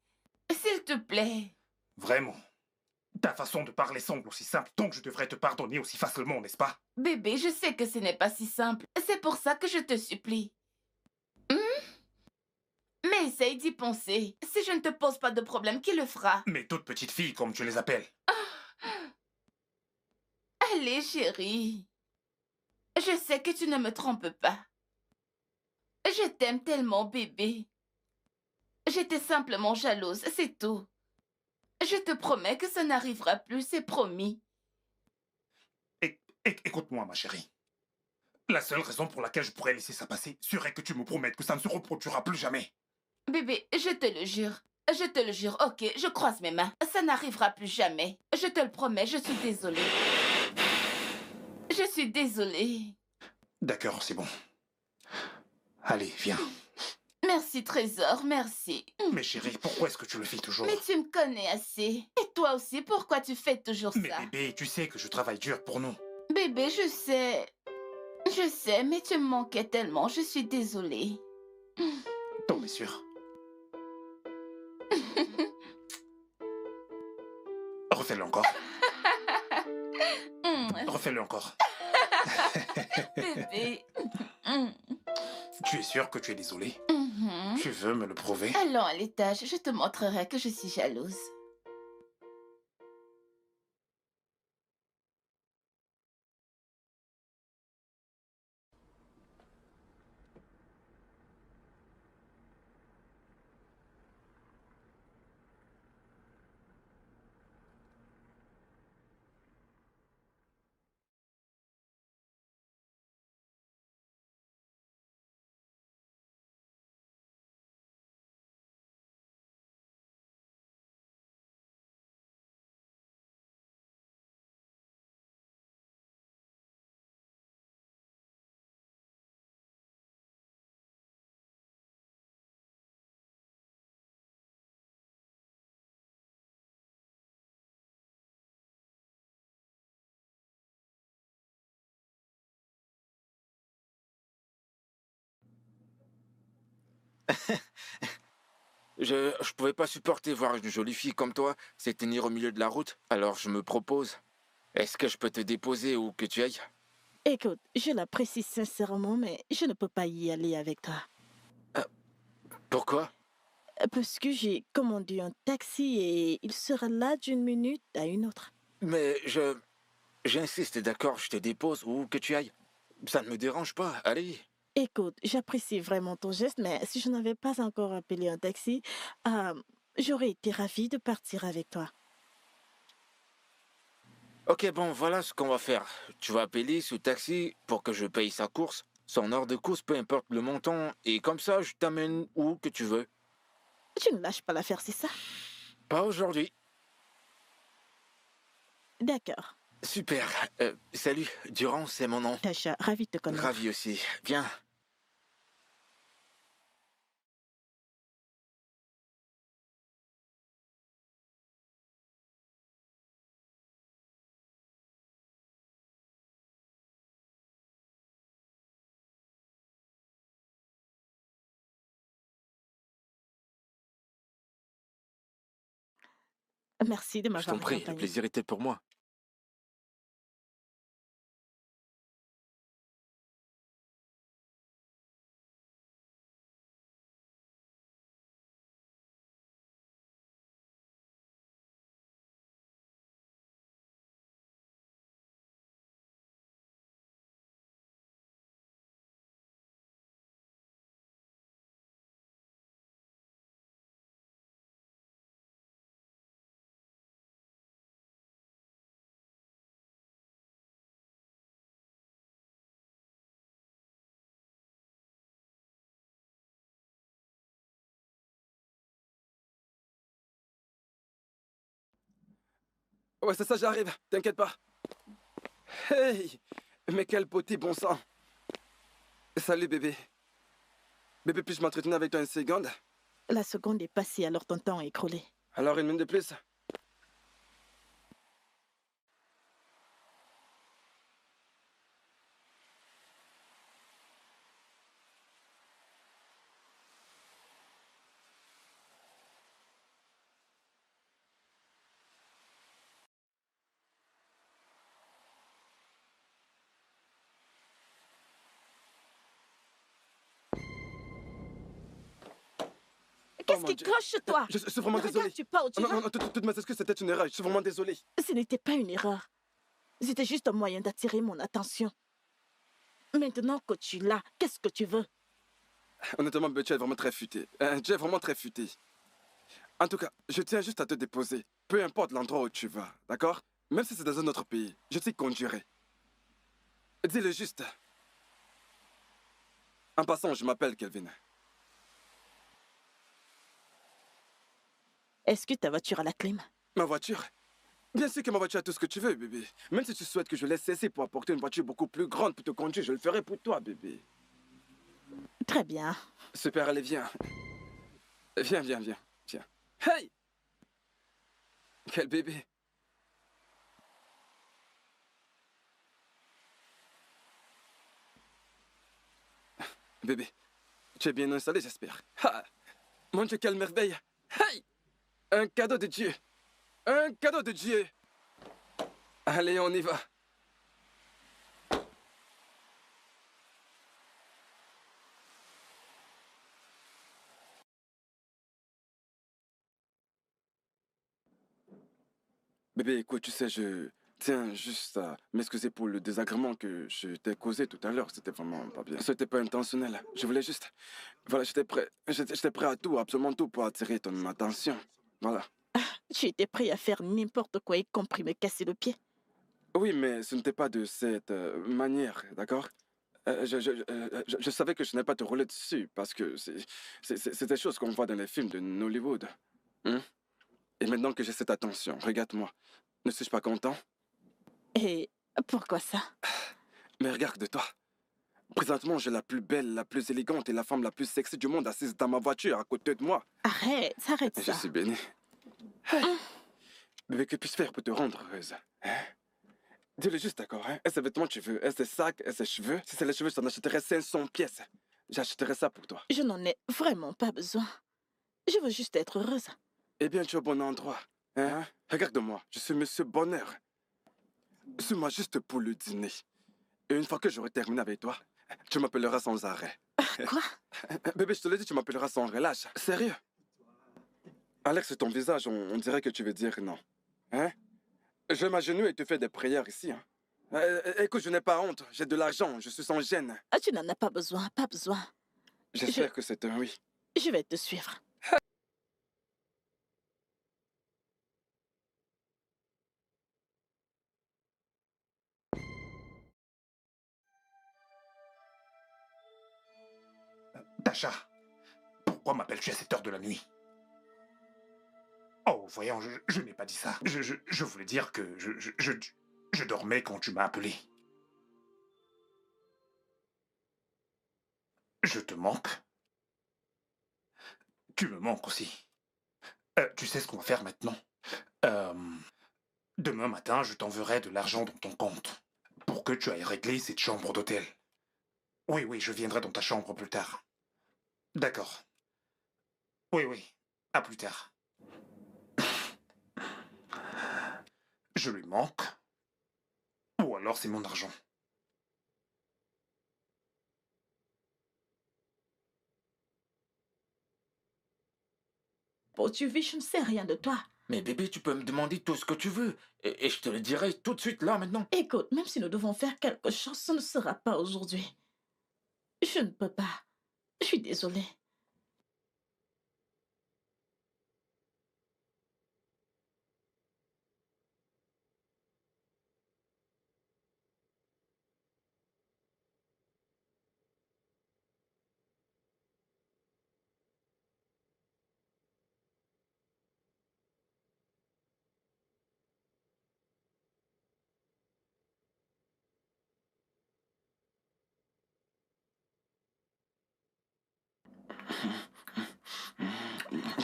S'il te plaît. Vraiment. Ta façon de parler semble aussi simple, donc je devrais te pardonner aussi facilement, n'est-ce pas? Bébé, je sais que ce n'est pas si simple. C'est pour ça que je te supplie. Mais essaye d'y penser. Si je ne te pose pas de problème, qui le fera? Mais toutes petites filles, comme tu les appelles. Allez, chérie. Je sais que tu ne me trompes pas. Je t'aime tellement, bébé. J'étais simplement jalouse, c'est tout. Je te promets que ça n'arrivera plus, c'est promis. Écoute-moi, ma chérie. La seule raison pour laquelle je pourrais laisser ça passer serait que tu me promettes que ça ne se reproduira plus jamais. Bébé, je te le jure. Je te le jure, ok, je croise mes mains. Ça n'arrivera plus jamais. Je te le promets, je suis désolée. Je suis désolée. D'accord, c'est bon. Allez, viens. Merci, Trésor, merci. Mais chérie, pourquoi est-ce que tu le fais toujours? Mais tu me connais assez. Et toi aussi, pourquoi tu fais toujours Mais ça? bébé, tu sais que je travaille dur pour nous. Bébé, je sais. Je sais, mais tu me manquais tellement, je suis désolée. T'en es sûr? Refais-le encore. Refais-le encore. Bébé. Tu es sûr que tu es désolé? Mhm. Tu veux me le prouver? Allons à l'étage, je te montrerai que je suis jalouse. Je pouvais pas supporter voir une jolie fille comme toi s'éteindre au milieu de la route, alors je me propose. Est-ce que je peux te déposer où que tu ailles? Écoute, je l'apprécie sincèrement, mais je ne peux pas y aller avec toi. Pourquoi? Parce que j'ai commandé un taxi et il sera là d'une minute à une autre. Mais J'insiste, d'accord, je te dépose où que tu ailles. Ça ne me dérange pas, allez. Écoute, j'apprécie vraiment ton geste, mais si je n'avais pas encore appelé un taxi, euh, j'aurais été ravie de partir avec toi. Ok, bon, voilà ce qu'on va faire. Tu vas appeler ce taxi pour que je paye sa course, son heure de course, peu importe le montant, et comme ça, je t'amène où que tu veux. Tu ne lâches pas l'affaire, c'est ça? Pas aujourd'hui. D'accord. Super. Salut, Durand, c'est mon nom. Tasha, ravi de te connaître. Ravi aussi. Viens. Merci de Je t'en m'avoir prie, le accompagné. plaisir était pour moi. Ouais, c'est ça, j'arrive. T'inquiète pas. Hey! Mais quel petit bon sang. Salut, bébé. Bébé, puis-je m'entretenir avec toi une seconde? La seconde est passée, alors ton temps est écroulé. Alors, une minute de plus? Qu'est-ce mon qui Dieu. cloche chez toi? Je suis vraiment Ne désolé. regardes-tu pas où tu Non, vas? non, non, toutes mes excuses, c'était une erreur. Je suis vraiment désolé. Ce n'était pas une erreur. C'était juste un moyen d'attirer mon attention. Maintenant que tu l'as, qu'est-ce que tu veux? Honnêtement, bébé, tu es vraiment très futé. Tu es vraiment très futé. En tout cas, je tiens juste à te déposer. Peu importe l'endroit où tu vas, d'accord? Même si c'est dans un autre pays, je t'y conduirai. Dis-le juste. En passant, je m'appelle Kelvin. Est-ce que ta voiture a la clim? Ma voiture? Bien sûr que ma voiture a tout ce que tu veux, bébé. Même si tu souhaites que je laisse cesser pour apporter une voiture beaucoup plus grande pour te conduire, je le ferai pour toi, bébé. Très bien. Super, allez, viens. Viens, viens, viens, viens. Hey! Quel bébé. Bébé, tu es bien installé, j'espère. Ha! Mon Dieu, quelle merveille. Hey! Un cadeau de Dieu. Un cadeau de Dieu. Allez, on y va. Bébé, écoute, tu sais, je tiens juste à m'excuser pour le désagrément que je t'ai causé tout à l'heure. C'était vraiment pas bien. C'était pas intentionnel. Je voulais juste... Voilà, j'étais prêt à tout, absolument tout pour attirer ton attention. Voilà. Tu étais prêt à faire n'importe quoi, y compris me casser le pied. Oui, mais ce n'était pas de cette manière, d'accord? Je savais que je n'allais pas te rouler dessus parce que c'est des choses qu'on voit dans les films de Nollywood. Hein? Et maintenant que j'ai cette attention, regarde-moi. Ne suis-je pas content? Et pourquoi ça? Mais regarde-toi. Présentement, j'ai la plus belle, la plus élégante et la femme la plus sexy du monde assise dans ma voiture à côté de moi. Arrête, arrête Et je ça. suis béni. Hey. Bébé, que puis-je faire pour te rendre heureuse? Hein? Dis-le juste, d'accord, hein? Est-ce des vêtements tu veux? Est-ce des sacs? Est-ce des cheveux? Si c'est les cheveux, je t'en achèterais 500 pièces. J'achèterais ça pour toi. Je n'en ai vraiment pas besoin. Je veux juste être heureuse. Eh bien, tu es au bon endroit. Hein? Regarde-moi, je suis Monsieur Bonheur. Suis-moi juste pour le dîner. Et une fois que j'aurai terminé avec toi, tu m'appelleras sans arrêt. Quoi? Bébé, je te l'ai dit, tu m'appelleras sans relâche. Sérieux? Alex, ton visage, on dirait que tu veux dire non. Hein? Je m'agenouille et te fais des prières ici, hein? Écoute, je n'ai pas honte. J'ai de l'argent. Je suis sans gêne. Ah, tu n'en as pas besoin, pas besoin. J'espère que c'est un oui. Je vais te suivre. Tasha, pourquoi m'appelles-tu à cette heure de la nuit? Oh, voyons, je n'ai pas dit ça. Je voulais dire que je dormais quand tu m'as appelé. Je te manque. Tu me manques aussi. Tu sais ce qu'on va faire maintenant? Euh, Demain matin, je t'enverrai de l'argent dans ton compte pour que tu ailles régler cette chambre d'hôtel. Oui, oui, je viendrai dans ta chambre plus tard. D'accord. Oui, oui. À plus tard. Je lui manque. Ou alors c'est mon argent. Bon, tu vis, je ne sais rien de toi. Mais bébé, tu peux me demander tout ce que tu veux. Et je te le dirai tout de suite là, maintenant. Écoute, même si nous devons faire quelque chose, ce ne sera pas aujourd'hui. Je ne peux pas. Je suis désolée.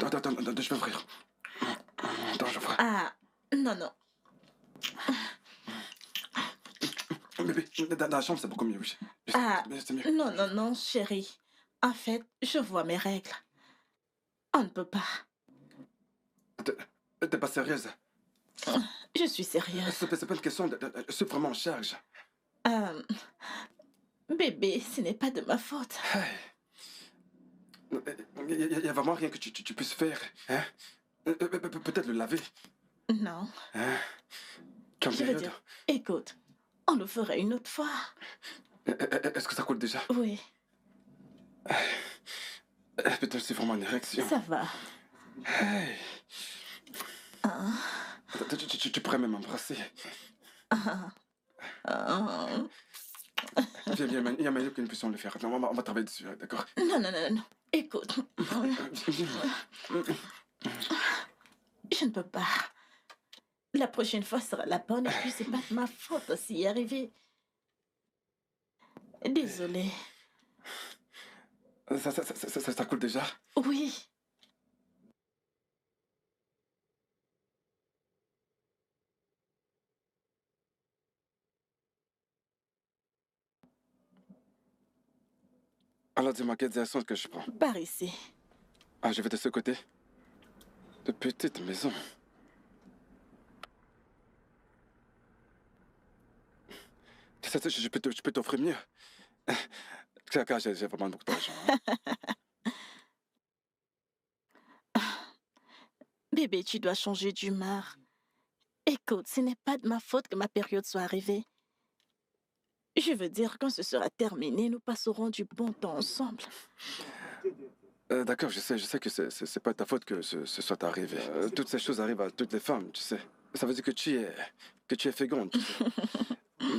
Attends, je vais ouvrir. Attends, je ouvre. Ah, non, non. Bébé, dans la chambre, c'est beaucoup mieux, oui. Ah, C'est mieux. non, non, non, chérie. En fait, je vois mes règles. On ne peut pas. T'es pas sérieuse? Je suis sérieuse. C'est pas une question de... Je suis vraiment en charge. Euh, Bébé, ce n'est pas de ma faute. Il y a vraiment rien que tu puisses faire. Hein? Peut-être le laver. Non. Hein? Comme Je veux période. dire, écoute, on le ferait une autre fois. Est-ce que ça coule déjà? Oui, Putain, c'est vraiment une érection. ça va. Hey. Ah, Tu pourrais même m'embrasser. ah, ah. Viens, il y a meilleur que nous puissions le faire. On va travailler dessus, d'accord? Non, non, non, non. Écoute, je ne peux pas. La prochaine fois sera la bonne et puis c'est pas de ma faute aussi y arriver. Désolée. Ça coule déjà? Oui. Alors dis-moi, quelle direction est-ce que je prends? Par ici. Ah, je vais de ce côté. De petite maison. Tu sais, je peux t'offrir mieux. Car j'ai vraiment beaucoup d'argent. Bébé, tu dois changer d'humeur. Écoute, ce n'est pas de ma faute que ma période soit arrivée. Je veux dire, quand ce sera terminé, nous passerons du bon temps ensemble. D'accord, je sais que c'est pas ta faute que ce soit arrivé. Toutes ces choses arrivent à toutes les femmes, tu sais. Ça veut dire que tu es féconde, tu sais.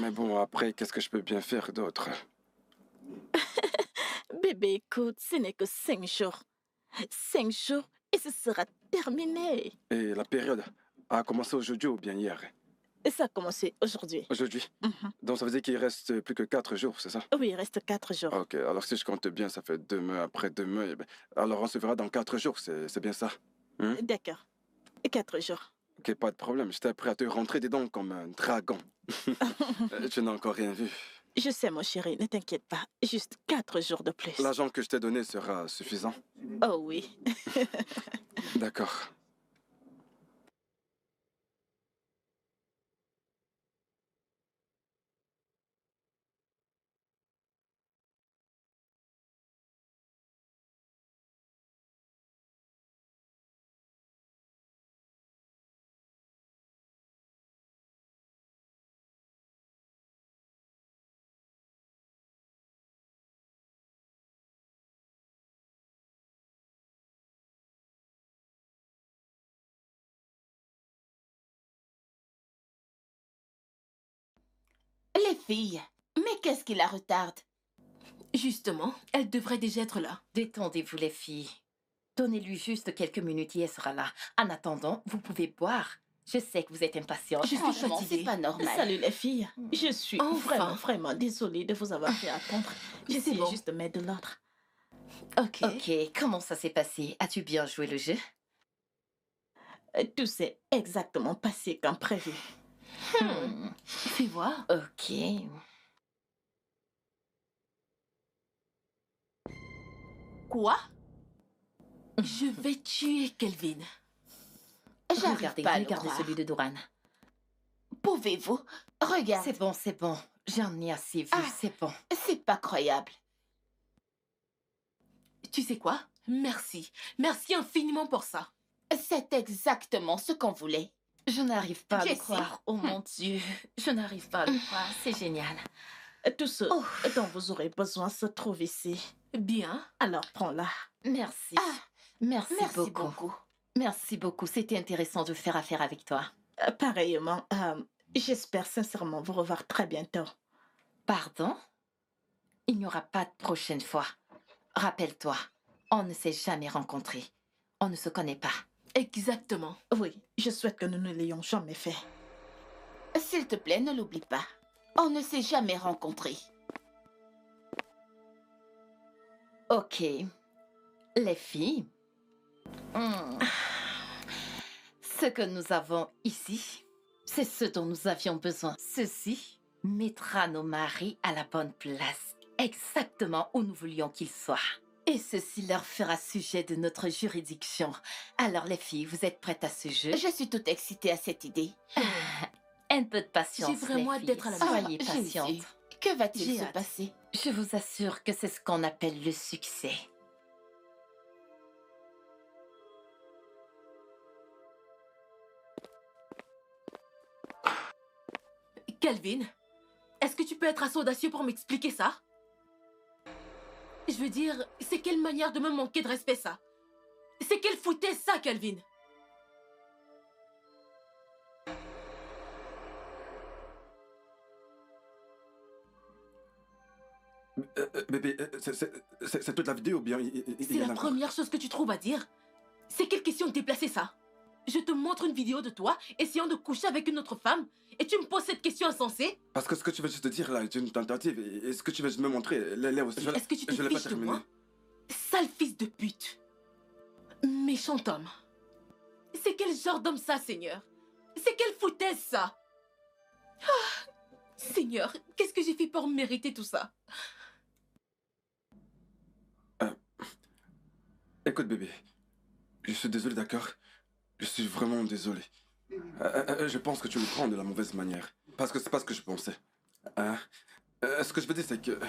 Mais bon, après, qu'est-ce que je peux bien faire d'autre? Bébé, écoute, ce n'est que 5 jours. 5 jours et ce sera terminé. Et la période a commencé aujourd'hui ou bien hier? Et ça a commencé aujourd'hui. Aujourd'hui. Mhm. Donc ça veut dire qu'il reste plus que 4 jours, c'est ça? Oui, il reste 4 jours. Ok, alors si je compte bien, ça fait demain, après-demain. Eh ben, alors on se verra dans 4 jours, c'est bien ça? Hein? D'accord. 4 jours. Ok, pas de problème. J'étais prêt à te rentrer dedans comme un dragon. Je n'ai encore rien vu. Je sais, mon chéri, ne t'inquiète pas. Juste 4 jours de plus. L'argent que je t'ai donné sera suffisant? Oh oui. D'accord. fille. Mais qu'est-ce qui la retarde? Justement, elle devrait déjà être là. Détendez-vous, les filles. Donnez-lui juste quelques minutes et elle sera là. En attendant, vous pouvez boire. Je sais que vous êtes impatiente. Je suis Franchement, fatiguée. c'est pas normal. Salut les filles. Je suis Enfin. vraiment désolée de vous avoir fait attendre. C'est J'essayais bon. juste de mettre de l'ordre. Ok. Ok, comment ça s'est passé? As-tu bien joué le jeu? Tout s'est exactement passé comme prévu. Fais voir. Ok. Quoi? Je vais tuer Kelvin. J'arrive Regardez, pas à le regardez croire. celui de Doran. Pouvez-vous? Regarde, C'est bon. J'en ai assez vu, Ah. c'est bon. c'est pas croyable. Tu sais quoi? Merci. Merci infiniment pour ça. C'est exactement ce qu'on voulait. Je n'arrive pas à le Jessie. croire. Oh mon Dieu. Je n'arrive pas à le croire. C'est génial. Tout ce Oh. dont vous aurez besoin se trouve ici. Bien. Alors prends-la. Merci. Ah, Merci, merci beaucoup. beaucoup. Merci beaucoup. C'était intéressant de faire affaire avec toi. Pareillement, j'espère sincèrement vous revoir très bientôt. Pardon? Il n'y aura pas de prochaine fois. Rappelle-toi, on ne s'est jamais rencontrés. On ne se connaît pas. Exactement. Oui, je souhaite que nous ne l'ayons jamais fait. S'il te plaît, ne l'oublie pas. On ne s'est jamais rencontrés. Ok. Les filles. Ce que nous avons ici, c'est ce dont nous avions besoin. Ceci mettra nos maris à la bonne place, exactement où nous voulions qu'ils soient. Et ceci leur fera sujet de notre juridiction. Alors les filles, vous êtes prêtes à ce jeu? Je suis toute excitée à cette idée. Un peu de patience, J'ai vraiment les hâte filles. d'être à la maison. Soyez Jésus. patientes. Que va-t-il J'ai se hâte. passer? Je vous assure que c'est ce qu'on appelle le succès. Kelvin, est-ce que tu peux être assez audacieux pour m'expliquer ça? Je veux dire, c'est quelle manière de me manquer de respect ça? C'est quelle foutaise ça, Kelvin? Bébé, c'est toute la vidéo ou bien il C'est y en la a première chose que tu trouves à dire? C'est quelle question déplacée ça? Je te montre une vidéo de toi essayant de coucher avec une autre femme et tu me poses cette question insensée? Parce que ce que tu veux juste dire là est une tentative et ce que tu veux juste me montrer, l'est aussi. Est-ce que tu te je l'ai pas fiches de terminé. moi? Sale fils de pute. Méchant homme. C'est quel genre d'homme ça, Seigneur? C'est quelle foutaise ça? Ah, Seigneur, qu'est-ce que j'ai fait pour mériter tout ça? Écoute bébé, je suis désolé d'accord? Je suis vraiment désolé. Je pense que tu me prends de la mauvaise manière. Parce que c'est pas ce que je pensais. Hein? Ce que je veux dire c'est que...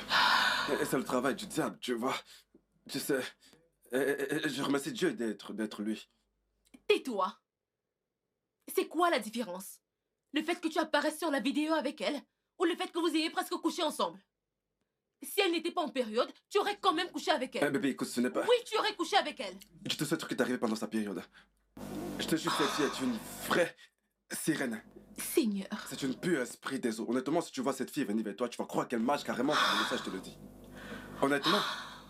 c'est le travail du diable, tu vois. Tu sais... je remercie Dieu d'être lui. Tais-toi. C'est quoi la différence? Le fait que tu apparaisses sur la vidéo avec elle ou le fait que vous ayez presque couché ensemble? Si elle n'était pas en période, tu aurais quand même couché avec elle. Bébé, écoute, ce n'est pas... Oui, tu aurais couché avec elle. Je te souhaite ce qui est arrivé pendant sa période. Je te jure, cette fille est une vraie sirène. Seigneur. C'est une pure esprit des eaux. Honnêtement, si tu vois cette fille venir vers toi, tu vas croire qu'elle marche carrément sur le ça, je te le dis. Honnêtement,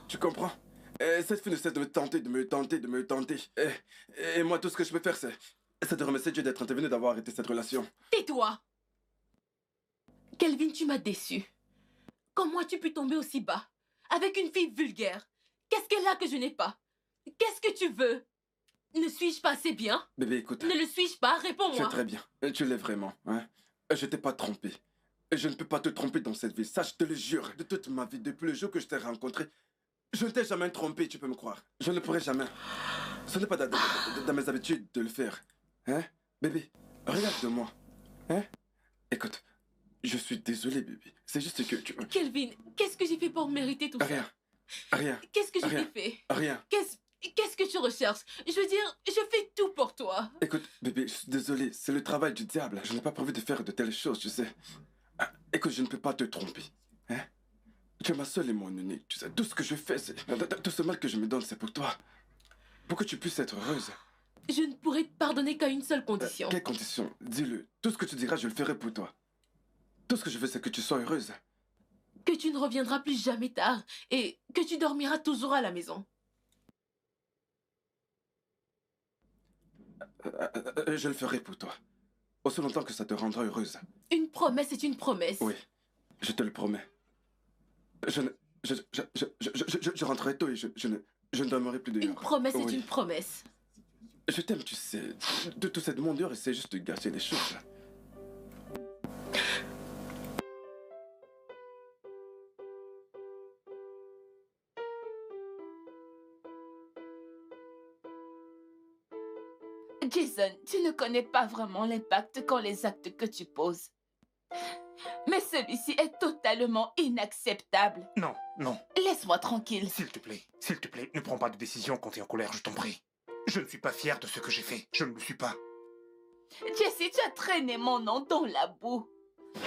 tu comprends? Cette fille ne cesse de me tenter, de me tenter, de me tenter. Et moi, tout ce que je peux faire, c'est de remercier Dieu d'être intervenu, d'avoir arrêté cette relation. Tais-toi. Kelvin, tu m'as déçu. Comment as-tu pu tomber aussi bas? Avec une fille vulgaire? Qu'est-ce qu'elle a que je n'ai pas? Qu'est-ce que tu veux? Ne suis-je pas assez bien? Bébé, écoute, Ne le suis-je pas? tu es Réponds-moi. très bien. Tu l'es vraiment, hein? Je t'ai pas trompé. Je ne peux pas te tromper dans cette vie. Ça, je te le jure. De toute ma vie, depuis le jour que je t'ai rencontré, je ne t'ai jamais trompé, tu peux me croire. Je ne pourrai jamais. Ce n'est pas dans mes habitudes de le faire. Hein? Bébé, regarde-moi. Hein? Écoute, je suis désolé, bébé. C'est juste que tu... Kelvin, qu'est-ce que j'ai fait pour mériter tout ça? Rien. Rien. Qu'est-ce que j'ai Rien. fait? Rien. Qu'est-ce que tu recherches? Je veux dire, je fais tout pour toi. Écoute, bébé, je suis désolé. C'est le travail du diable. Je n'ai pas prévu de faire de telles choses, tu sais. Écoute, je ne peux pas te tromper. Hein? Tu es ma seule et mon unique. Tu sais, tout ce que je fais, c'est... Tout ce mal que je me donne, c'est pour toi. Pour que tu puisses être heureuse. Je ne pourrai te pardonner qu'à une seule condition. Quelle condition? Dis-le. Tout ce que tu diras, je le ferai pour toi. Tout ce que je veux, c'est que tu sois heureuse. Que tu ne reviendras plus jamais tard et que tu dormiras toujours à la maison. Je le ferai pour toi. Aussi longtemps que ça te rendra heureuse. Une promesse est une promesse. Oui, je te le promets. Je ne... Je rentrerai tôt et je ne dormirai plus dehors. Une promesse est Oui. une promesse. Je t'aime, tu sais. Tout cette mondeur essaie juste de gâcher les choses. Jason, tu ne connais pas vraiment l'impact qu'ont les actes que tu poses. Mais celui-ci est totalement inacceptable. Non, non. Laisse-moi tranquille. S'il te plaît, ne prends pas de décision quand tu es en colère, je t'en prie. Je ne suis pas fier de ce que j'ai fait. Je ne le suis pas. Jessie, tu as traîné mon nom dans la boue. Tu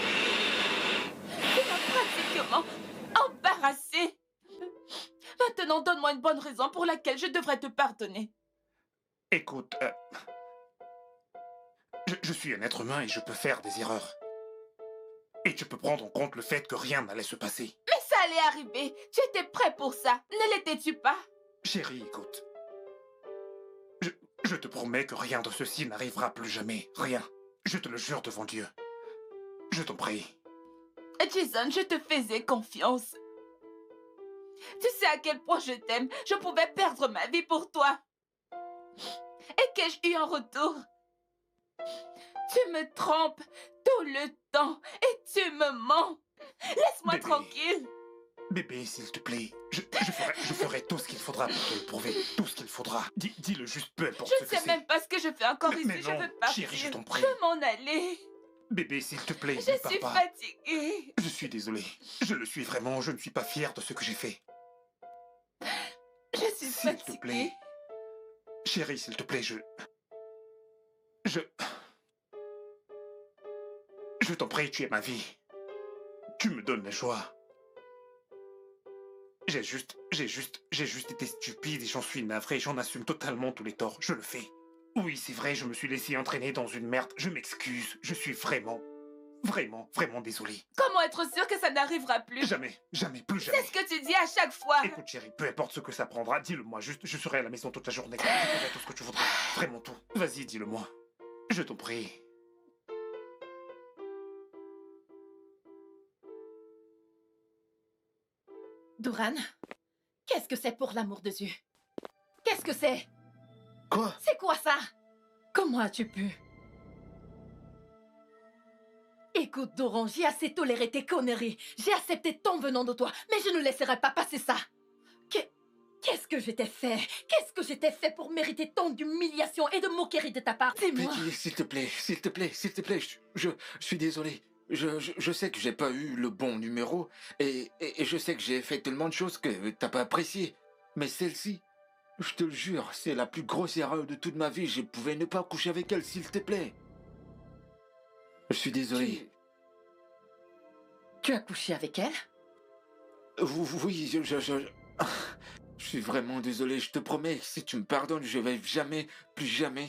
m'as pratiquement embarrassée. Maintenant, donne-moi une bonne raison pour laquelle je devrais te pardonner. Écoute, je suis un être humain et je peux faire des erreurs. Et tu peux prendre en compte le fait que rien n'allait se passer. Mais ça allait arriver. Tu étais prêt pour ça. Ne l'étais-tu pas? Chérie, écoute. Je te promets que rien de ceci n'arrivera plus jamais. Rien. Je te le jure devant Dieu. Je t'en prie. Jason, je te faisais confiance. Tu sais à quel point je t'aime. Je pouvais perdre ma vie pour toi. Et qu'ai-je eu en retour? Tu me trompes tout le temps et tu me mens. Laisse-moi Bébé. tranquille. Bébé, s'il te plaît, je ferai tout ce qu'il faudra pour te le prouver. Tout ce qu'il faudra. Dis-le juste, peu importe Je ce ne que sais c'est. même pas ce que je fais encore ici. Mais Je non, veux partir. chérie, je t'en prie. Je veux m'en aller. Bébé, s'il te plaît, Je ne pars suis pas. fatiguée. Je suis désolé. Je le suis vraiment. Je ne suis pas fier de ce que j'ai fait. Je suis S'il te fatiguée. plaît. Chérie, s'il te plaît, Je t'en prie, tu es ma vie. Tu me donnes le choix. J'ai juste été stupide et j'en suis navré. J'en assume totalement tous les torts. Je le fais. Oui, c'est vrai, je me suis laissé entraîner dans une merde. Je m'excuse. Je suis vraiment désolé. Comment être sûr que ça n'arrivera plus? Jamais, plus C'est jamais. ce que tu dis à chaque fois. Écoute, chérie, peu importe ce que ça prendra, dis-le-moi juste. Je serai à la maison toute la journée. Je ferai tout ce que tu voudras. Vraiment tout. Vas-y, dis-le-moi. Je t'en prie. Duran, qu'est-ce que c'est pour l'amour de Dieu? Qu'est-ce que c'est? Quoi? C'est quoi ça? Comment as-tu pu? Écoute, Doran, j'ai assez toléré tes conneries. J'ai accepté ton venant de toi, mais je ne laisserai pas passer ça. Qu'est-ce que je t'ai fait? Qu'est-ce que je t'ai fait pour mériter tant d'humiliation et de moquerie de ta part? Dis-moi. Peggy, s'il te plaît, je suis désolé. Je sais que j'ai pas eu le bon numéro et je sais que j'ai fait tellement de choses que t'as pas apprécié. Mais celle-ci, je te le jure, c'est la plus grosse erreur de toute ma vie. Je pouvais ne pas coucher avec elle, s'il te plaît. Je suis désolé. Tu as couché avec elle? Oui, je suis vraiment désolé. Je te promets, si tu me pardonnes, je vais plus jamais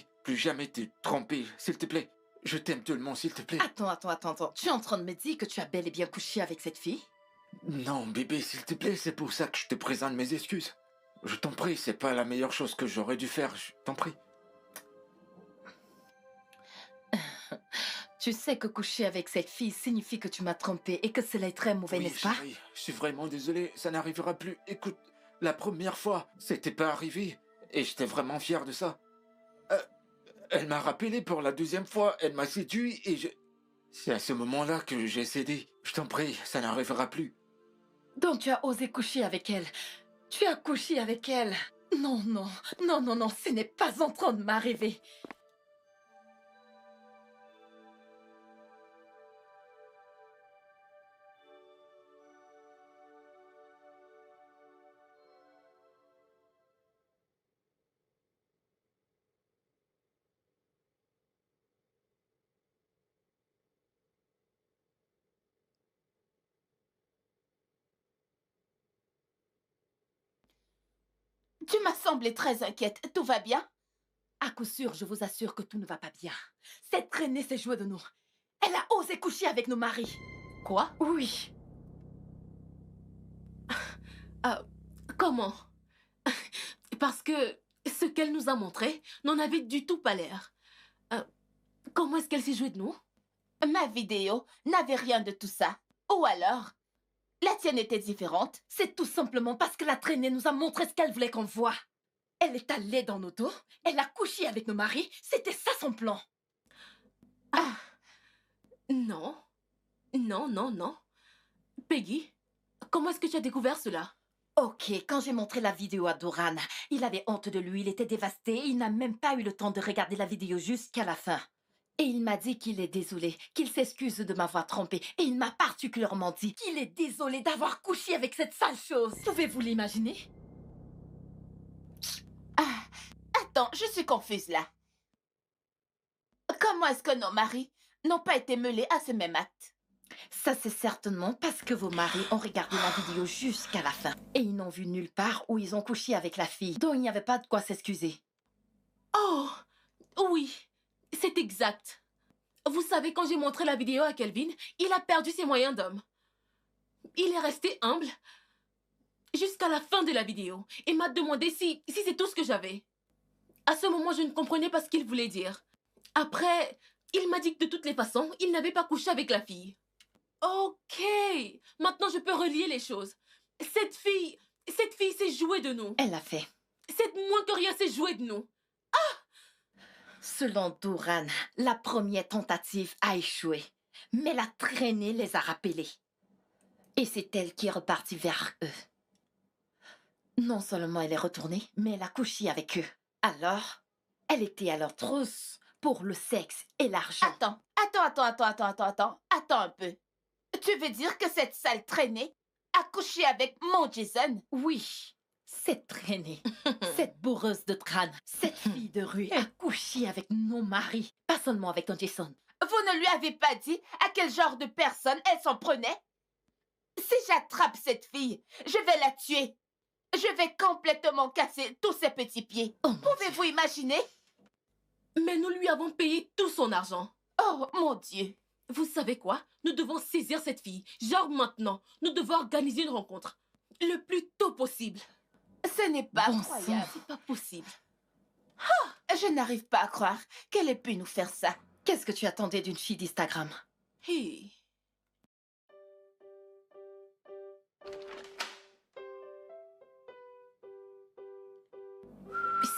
te tromper. S'il te plaît. Je t'aime tellement, s'il te plaît. Attends. Tu es en train de me dire que tu as bel et bien couché avec cette fille? Non, bébé, s'il te plaît, c'est pour ça que je te présente mes excuses. Je t'en prie, c'est pas la meilleure chose que j'aurais dû faire, je t'en prie. Tu sais que coucher avec cette fille signifie que tu m'as trompé et que cela est très mauvais, Oui, n'est-ce pas? chérie, je suis vraiment désolé, ça n'arrivera plus. Écoute, la première fois, c'était pas arrivé, et j'étais vraiment fier de ça. Elle m'a rappelé pour la deuxième fois, elle m'a séduit, et c'est à ce moment-là que j'ai cédé. Je t'en prie, ça n'arrivera plus. Donc tu as osé coucher avec elle. Tu as couché avec elle. Non, ce n'est pas en train de m'arriver. Tu m'as semblé très inquiète. Tout va bien? À coup sûr, je vous assure que tout ne va pas bien. Cette traînée s'est jouée de nous. Elle a osé coucher avec nos maris. Quoi? Oui. Comment? Parce que ce qu'elle nous a montré n'en avait du tout pas l'air. Comment est-ce qu'elle s'est jouée de nous? Ma vidéo n'avait rien de tout ça. Ou alors, la tienne était différente. C'est tout simplement parce que la traînée nous a montré ce qu'elle voulait qu'on voit. Elle est allée dans nos dos, elle a couché avec nos maris, c'était ça son plan. Non. Non, non, non. Peggy, comment est-ce que tu as découvert cela? Ok, quand j'ai montré la vidéo à Doran, il avait honte de lui, il était dévasté, il n'a même pas eu le temps de regarder la vidéo jusqu'à la fin. Et il m'a dit qu'il est désolé, qu'il s'excuse de m'avoir trompé. Et il m'a particulièrement dit qu'il est désolé d'avoir couché avec cette sale chose. Pouvez-vous l'imaginer? Attends, je suis confuse là. Comment est-ce que nos maris n'ont pas été mêlés à ce même acte? Ça, c'est certainement parce que vos maris ont regardé la vidéo jusqu'à la fin. Et ils n'ont vu nulle part où ils ont couché avec la fille. Donc il n'y avait pas de quoi s'excuser. Oh, oui, c'est exact. Vous savez, quand j'ai montré la vidéo à Kelvin, il a perdu ses moyens d'homme. Il est resté humble jusqu'à la fin de la vidéo et m'a demandé si c'est tout ce que j'avais. À ce moment, je ne comprenais pas ce qu'il voulait dire. Après, il m'a dit que de toutes les façons, il n'avait pas couché avec la fille. Ok, maintenant je peux relier les choses. Cette fille s'est jouée de nous. Elle l'a fait. Cette moins que rien s'est jouée de nous. Selon Doran, la première tentative a échoué. Mais la traînée les a rappelés. Et c'est elle qui est repartie vers eux. Non seulement elle est retournée, mais elle a couché avec eux. Alors, elle était à leur trousse pour le sexe et l'argent. Attends un peu. Tu veux dire que cette sale traînée a couché avec mon Jason? Oui, cette traînée, cette bourreuse de crâne, cette fille de rue a couché avec nos maris, pas seulement avec ton Jason. Vous ne lui avez pas dit à quel genre de personne elle s'en prenait? Si j'attrape cette fille, je vais la tuer. Je vais complètement casser tous ses petits pieds. Oh, Pouvez-vous imaginer? Mais nous lui avons payé tout son argent. Oh, mon Dieu. Vous savez quoi? Nous devons saisir cette fille. Genre maintenant. Nous devons organiser une rencontre. Le plus tôt possible. Ce n'est pas Bon croyable. C'est pas possible. Je n'arrive pas à croire qu'elle ait pu nous faire ça. Qu'est-ce que tu attendais d'une fille d'Instagram? Hey.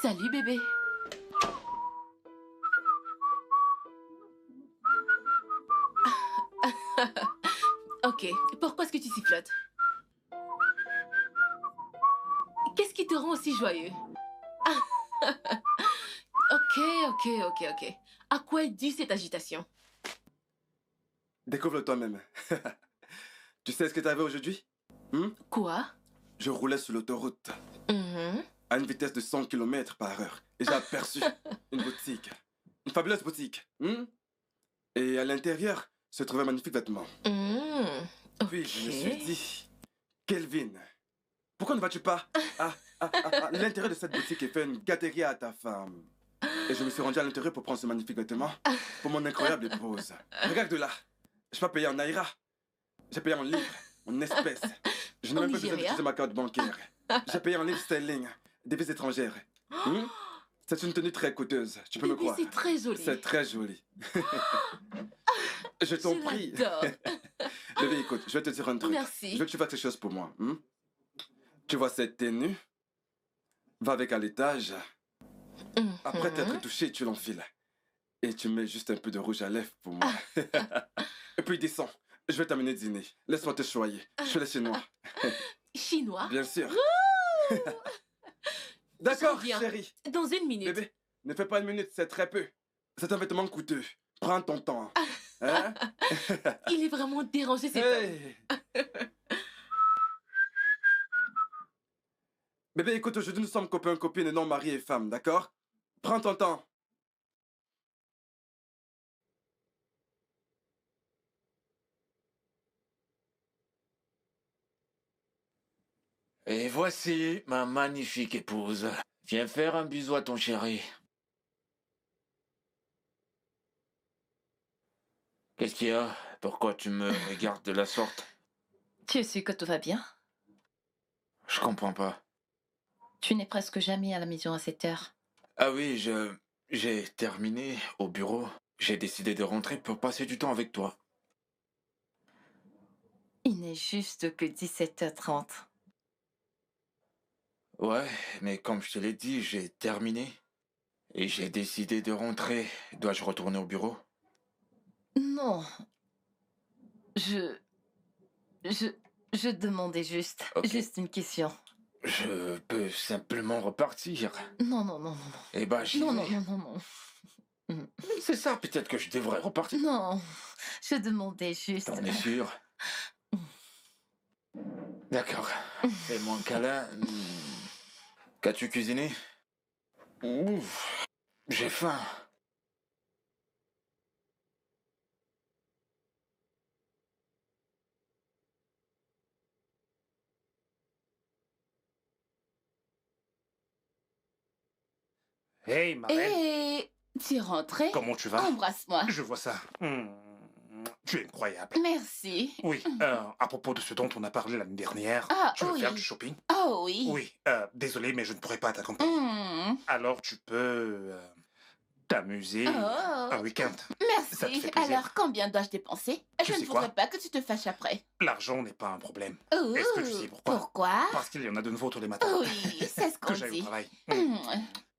Salut bébé. Ok, pourquoi est-ce que tu sifflotes? Qu'est-ce qui te rend aussi joyeux? Ok. À quoi est due cette agitation? Découvre-le toi-même. Tu sais ce que t'avais aujourd'hui? Quoi? Je roulais sur l'autoroute Mhm. à une vitesse de 100 km/h et j'ai aperçu une boutique. Une fabuleuse boutique. Et à l'intérieur se trouvait un magnifique vêtement. Puis je me suis dit, Kelvin, pourquoi ne vas-tu pas à l'intérieur de cette boutique et faire une gâterie à ta femme? Et je me suis rendu à l'intérieur pour prendre ce magnifique vêtement pour mon incroyable épouse. Regarde là, je n'ai pas payé en naira, j'ai payé en livres, en espèces. Je n'ai Au même pas besoin Nigeria? d'utiliser ma carte bancaire. J'ai payé en livres sterling, devises étrangères. C'est une tenue très coûteuse, tu peux me Bébé, croire. c'est très joli. C'est très joli. Je t'en prie. l'adore. Bébé, écoute, je vais te dire un truc. Merci. Je veux que tu fasses quelque chose pour moi. Tu vois cette tenue? Va avec à l'étage. Après t'être touché, tu l'enfiles. Et tu mets juste un peu de rouge à lèvres pour moi. Et puis descends. Je vais t'amener dîner. Laisse-moi te choyer. Je suis les Chinois. Chinois? Bien sûr. D'accord, Je reviens. chérie. Dans une minute. Bébé, ne fais pas une minute, c'est très peu. C'est un vêtement coûteux. Prends ton temps. Hein? Il est vraiment dérangé cet homme. Hey. Bébé, écoute, aujourd'hui nous sommes copains, copines et non mari et femme, d'accord? Prends ton temps. Et voici ma magnifique épouse. Viens faire un bisou à ton chéri. Qu'est-ce qu'il y a? Pourquoi tu me regardes de la sorte? Tu es sûr que tout va bien? Je comprends pas. Tu n'es presque jamais à la maison à cette heure. Ah oui, j'ai terminé au bureau. J'ai décidé de rentrer pour passer du temps avec toi. Il n'est juste que 17h30. Ouais, mais comme je te l'ai dit, j'ai terminé. Et j'ai décidé de rentrer. Dois-je retourner au bureau? Non, je... Je... Je demandais Ok. juste une question. Je peux simplement repartir. Non, non, non, non, non. Eh ben, j'y Non, vais. non, non, non, non. C'est ça, peut-être que je devrais repartir. Non, je demandais juste... T'en es sûr? D'accord. Fais-moi un câlin. Qu'as-tu cuisiné? Ouf, j'ai faim. Hey, ma reine, Et tu es rentré? comment tu vas? Embrasse-moi. Je vois ça. Tu es incroyable. Merci. Oui, à propos de ce dont on a parlé l'année dernière, Ah, tu veux oui. faire du shopping? Oh oui. Oui, désolé, mais je ne pourrai pas t'accompagner. Hmm. Alors tu peux t'amuser Oh. un week-end. Ça te Merci. fait plaisir. Alors, combien dois-je dépenser? Tu Je sais ne voudrais quoi? pas que tu te fâches après. L'argent n'est pas un problème. Oh. Est-ce que tu sais pourquoi? Pourquoi? Parce qu'il y en a de nouveaux tous les matins. Oui, c'est ce qu'on Que j'aille au dit. travail. Hmm.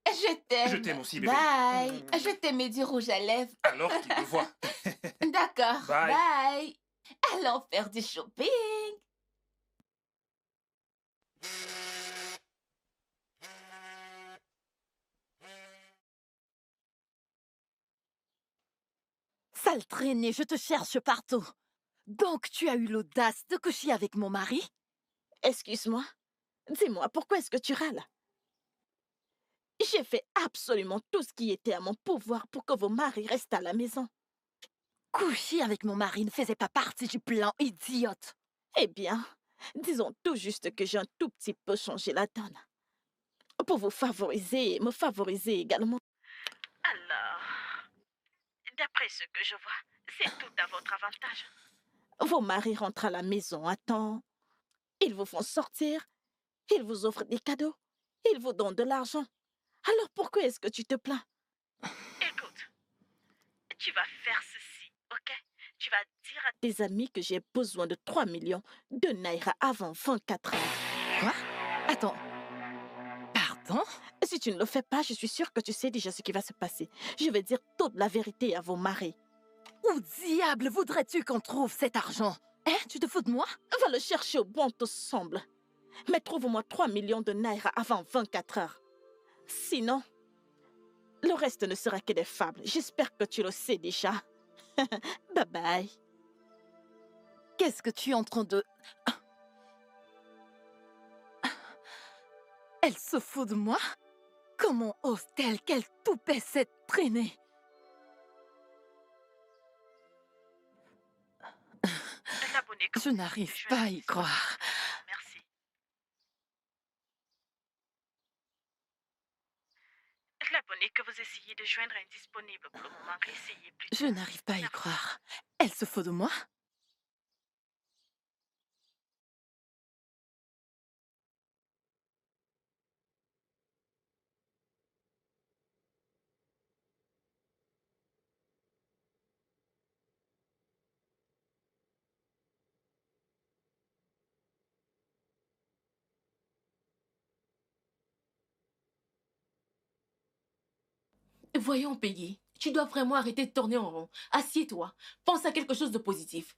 Je t'aime. Je t'aime aussi, bébé. Bye. Je t'ai mis du rouge à lèvres. Alors qu'il me voit. D'accord. Bye. Bye. Allons faire du shopping. Sale traînée, je te cherche partout. Donc tu as eu l'audace de coucher avec mon mari? Excuse-moi. Dis-moi, pourquoi est-ce que tu râles? J'ai fait absolument tout ce qui était à mon pouvoir pour que vos maris restent à la maison. Coucher avec mon mari ne faisait pas partie du plan, idiote. Eh bien, disons tout juste que j'ai un tout petit peu changé la donne. Pour vous favoriser et me favoriser également. Alors, d'après ce que je vois, c'est tout à votre avantage. Vos maris rentrent à la maison à temps, ils vous font sortir, ils vous offrent des cadeaux, ils vous donnent de l'argent. Alors pourquoi est-ce que tu te plains? Écoute, tu vas faire ceci, ok? Tu vas dire à tes amis que j'ai besoin de 3 millions de naira avant 24 heures. Quoi? Attends. Pardon? Si tu ne le fais pas, je suis sûre que tu sais déjà ce qui va se passer. Je vais dire toute la vérité à vos maris. Où diable voudrais-tu qu'on trouve cet argent? Hein? Tu te fous de moi? Va le chercher au bon te semble. Mais trouve-moi 3 millions de naira avant 24 heures. Sinon, le reste ne sera que des fables. J'espère que tu le sais déjà. Bye bye. Qu'est-ce que tu es en train de... Elle se fout de moi? Comment ose-t-elle qu'elle toupait cette traînée? Je n'arrive pas à y croire. Merci. L'abonné que vous essayez de joindre est indisponible pour le moment. Essayez plus Je n'arrive pas à y croire. Elle se fout de moi? Voyons, Peggy, tu dois vraiment arrêter de tourner en rond. Assieds-toi, pense à quelque chose de positif.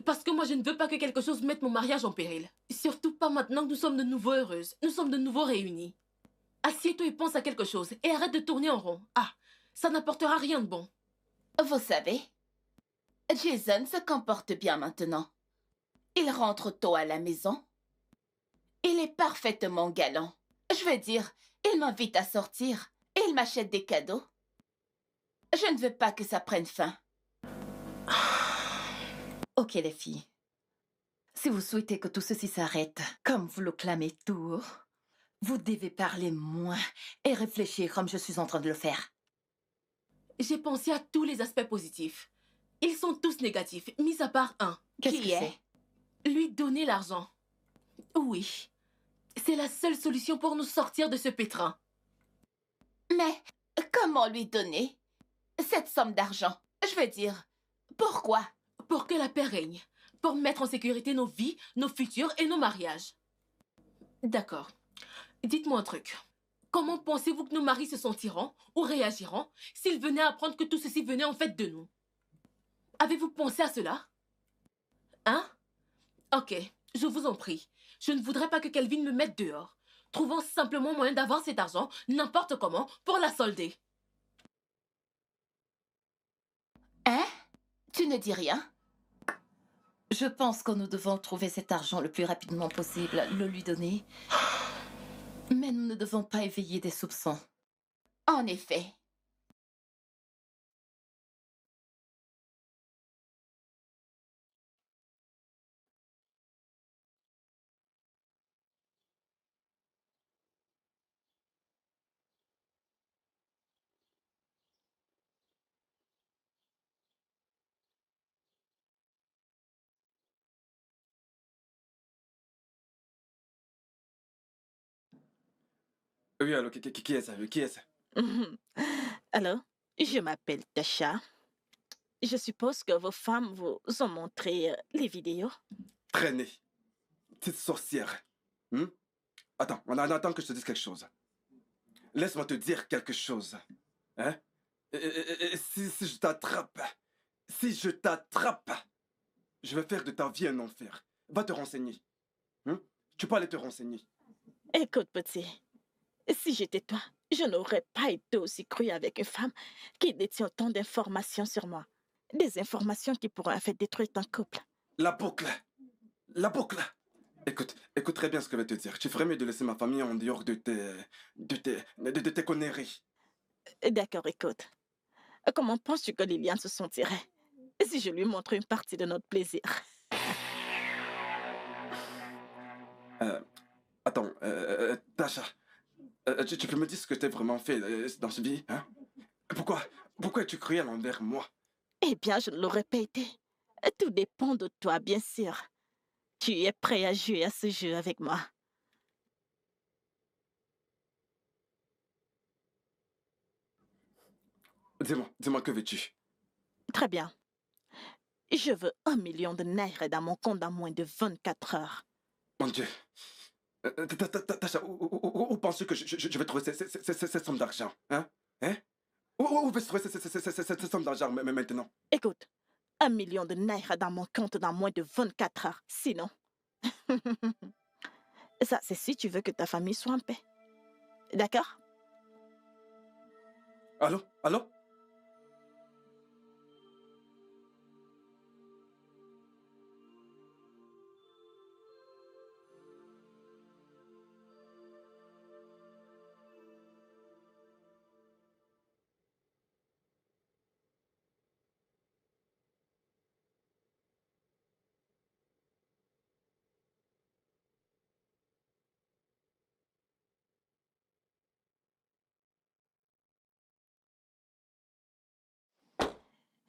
Parce que moi, je ne veux pas que quelque chose mette mon mariage en péril. Surtout pas maintenant que nous sommes de nouveau heureuses. Nous sommes de nouveau réunies. Assieds-toi et pense à quelque chose. Et arrête de tourner en rond. Ah, ça n'apportera rien de bon. Vous savez, Jason se comporte bien maintenant. Il rentre tôt à la maison. Il est parfaitement galant. Je veux dire, il m'invite à sortir et il m'achète des cadeaux. Je ne veux pas que ça prenne fin. Ok les filles. Si vous souhaitez que tout ceci s'arrête, comme vous le clamez tout, vous devez parler moins et réfléchir comme je suis en train de le faire. J'ai pensé à tous les aspects positifs. Ils sont tous négatifs, mis à part un. Qu'est-ce Qui que est? c'est? Lui donner l'argent. Oui. C'est la seule solution pour nous sortir de ce pétrin. Mais comment lui donner cette somme d'argent? Je veux dire, pourquoi? Pour que la paix règne. Pour mettre en sécurité nos vies, nos futurs et nos mariages. D'accord. Dites-moi un truc. Comment pensez-vous que nos maris se sentiront ou réagiront s'ils venaient apprendre que tout ceci venait en fait de nous? Avez-vous pensé à cela? Hein? Ok, je vous en prie. Je ne voudrais pas que Kelvin me mette dehors. Trouvons simplement moyen d'avoir cet argent, n'importe comment, pour la solder. Hein? Tu ne dis rien? Je pense que nous devons trouver cet argent le plus rapidement possible, le lui donner. Mais nous ne devons pas éveiller des soupçons. En effet. Oui, alors, qui est ça? Qui est ça? Alors, je m'appelle Tasha. Je suppose que vos femmes vous ont montré les vidéos. Traînée. Petite sorcière. Hmm? Attends, attends que je te dise quelque chose. Laisse-moi te dire quelque chose. Hein? Et si je t'attrape, je vais faire de ta vie un enfer. Va te renseigner. Hmm? Tu peux aller te renseigner. Écoute, petit, si j'étais toi, je n'aurais pas été aussi crue avec une femme qui détient autant d'informations sur moi. Des informations qui pourraient en fait détruire ton couple. La boucle. La boucle. Écoute très bien ce que je vais te dire. Tu ferais mieux de laisser ma famille en dehors de tes conneries. D'accord, écoute. Comment penses-tu que Liliane se sentirait si je lui montre une partie de notre plaisir? Attends, Tasha, tu peux me dire ce que t'as vraiment fait dans ce vie, hein? Pourquoi es-tu cruel envers moi? Eh bien, je ne l'aurais pas été. Tout dépend de toi, bien sûr. Tu es prêt à jouer à ce jeu avec moi? Dis-moi, que veux-tu? Très bien. Je veux 1 million de naira dans mon compte dans moins de 24 heures. Mon Dieu. Tasha, où penses-tu que je vais trouver cette somme d'argent, hein? Hein? Où vais-tu trouver cette somme d'argent maintenant? Écoute, 1 million de naira dans mon compte dans moins de 24 heures. Sinon... Ça, c'est si tu veux que ta famille soit en paix. D'accord? Allô? Allô?